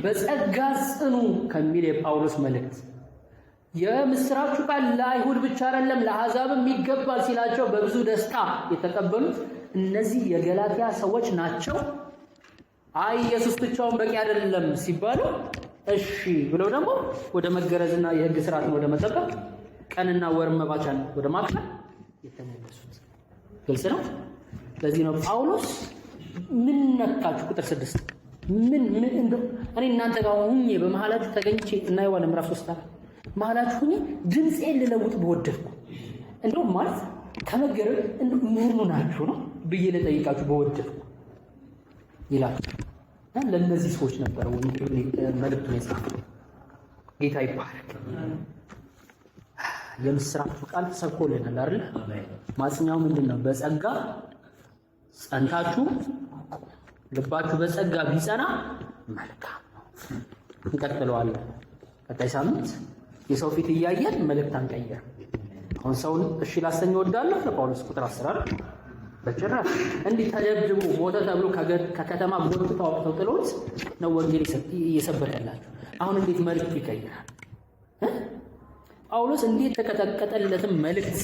በጸጋ ጽኑ ከሚል የጳውሎስ መልእክት የምስራቹ ቃል ለአይሁድ ብቻ አይደለም ለአሕዛብም ይገባል ሲላቸው በብዙ ደስታ የተቀበሉት እነዚህ የገላትያ ሰዎች ናቸው። አይ ኢየሱስ ብቻውን በቂ አይደለም ሲባሉ እሺ ብለው ደግሞ ወደ መገረዝና የሕግ ስርዓትን ወደ መጠበቅ ቀንና ወር መባቻን ወደ ማክበር የተመለሱት። ግልጽ ነው። ለዚህ ነው ጳውሎስ ምን ነካችሁ? ቁጥር 6 ምን እንደው እኔ እናንተ ጋር ሆኜ በመሃላችሁ ተገኝቼ እናየዋለን። ምዕራፍ 3 መሃላችሁ ሆኜ ድምፄን ልለውጥ በወደድኩ እንደው ማለት ከመገረዝ እንደው ምን ናችሁ ነው ብዬ ልጠይቃችሁ በወደድኩ ይላል። ለእነዚህ ሰዎች ነበር ወንጌል መልእክቱን የጻፈው። ጌታ ይባረክ። የምስራቹ ቃል ተሰብኮልናል አይደል? ማጽኛው ምንድነው? በጸጋ ጸንታችሁ ልባችሁ በጸጋ ቢጸና መልካም ነው። እንቀጥለዋለን። ቀጣይ ሳምንት የሰው ፊት እያየን መልእክት አንቀየር። አሁን ሰውን እሺ ላሰኝ እወዳለሁ ለጳውሎስ ቁጥር 10 በጭራሽ እንዲህ ተደብድቦ ሞተ ተብሎ ከከተማ ጎትተው አውጥተው ጥሎት ነው ወንጌል እየሰበከላቸው። አሁን እንዴት መልእክት ይቀይራል? ጳውሎስ እንዴት ተቀጠቀጠለትም መልእክት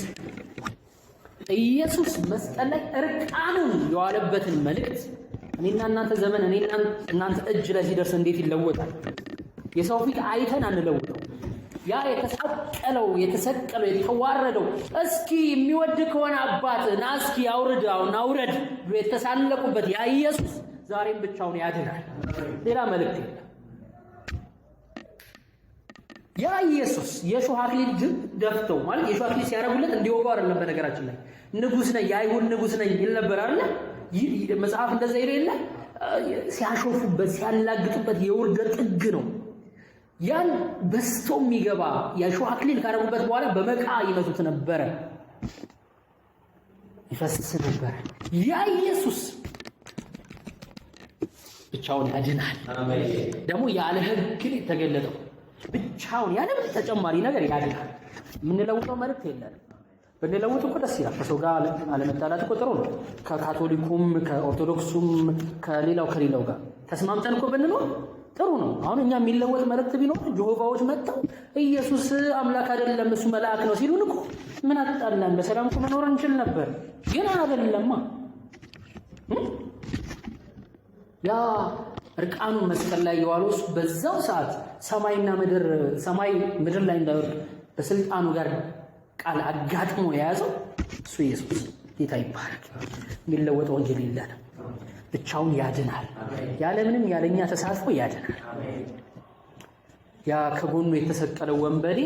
ኢየሱስ መስቀል ላይ እርቃኑን የዋለበትን መልእክት እኔና እናንተ ዘመን እኔና እናንተ እጅ ላይ ሲደርስ እንዴት ይለወጣል? የሰው ፊት አይተን አንለውጠው። ያ የተሰቀለው የተዋረደው እስኪ የሚወድ ከሆነ አባት ና እስኪ አውርድ የተሳለቁበት ያ ኢየሱስ ዛሬም ብቻውን ያድናል። ሌላ መልእክት የለም። ያ ኢየሱስ የሾህ አክሊል ደፍተው ማለት የሾህ አክሊል ሲያረጉለት እንዲወጋው አይደለም። በነገራችን ላይ ንጉስ ነኝ የአይሁድ ንጉስ ነኝ ይል ነበር አይደል? መጽሐፍ እንደዛ ይል የለ ሲያሾፉበት ሲያላግጡበት የውርደት ጥግ ነው። ያን በስቶ የሚገባ የሾህ አክሊል ካረጉበት በኋላ በመቃ ይመቱት ነበረ፣ ይፈስስ ነበረ። ያ ኢየሱስ ብቻውን ያድናል። ደግሞ ያለ ሕግ የተገለጠው ብቻውን ያለ ተጨማሪ ነገር ያድናል። የምንለውጠው መልእክት የለም። ብንለውጥ እኮ ደስ ይላል። ከሰው ጋር አለመጣላት እኮ ጥሩ ነው። ከካቶሊኩም ከኦርቶዶክሱም ከሌላው ጋር ተስማምተን እኮ ብንኖር ጥሩ ነው። አሁን እኛ የሚለወጥ መልእክት ቢኖር ጆሆቫዎች መጥተው ኢየሱስ አምላክ አይደለም እሱ መልአክ ነው ሲሉን እኮ ምን አጣላን? በሰላም እኮ መኖር እንችል ነበር። ግን አይደለማ። ያ እርቃኑ መስቀል ላይ የዋለው በዛው ሰዓት ሰማይ ምድር ላይ እንዳይወርድ በስልጣኑ ጋር ቃል አጋጥሞ የያዘው እሱ ኢየሱስ ጌታ ይባረክ። የሚለወጥ ወንጌል የለንም። ብቻውን ያድናል። ያለምንም ያለኛ ተሳትፎ ያድናል። ያ ከጎኑ የተሰቀለው ወንበዴ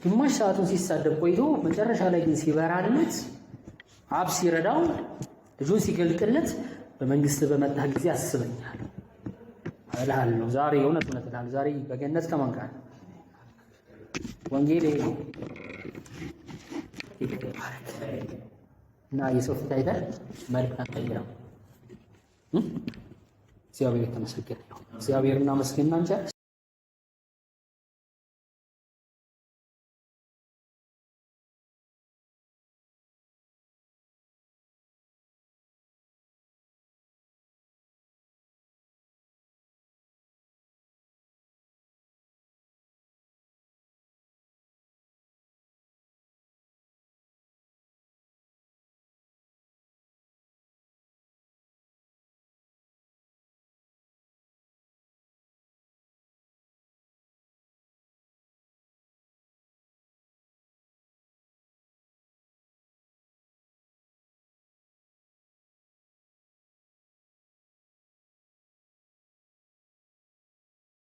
ግማሽ ሰዓቱን ሲሳደብ ቆይቶ መጨረሻ ላይ ግን ሲበራለት አብ ሲረዳው ልጁን ሲገልጥለት በመንግስት በመጣ ጊዜ አስበኛል እልሃለሁ። ዛሬ እውነት እልሃለሁ ዛሬ በገነት ከማን ጋር ወንጌል ይሄ እና የሰው ፊት አይተህ መልእክት አንቀይረው። እግዚአብሔር የተመሰገነ ነው። እግዚአብሔርና መስገንና እንጂ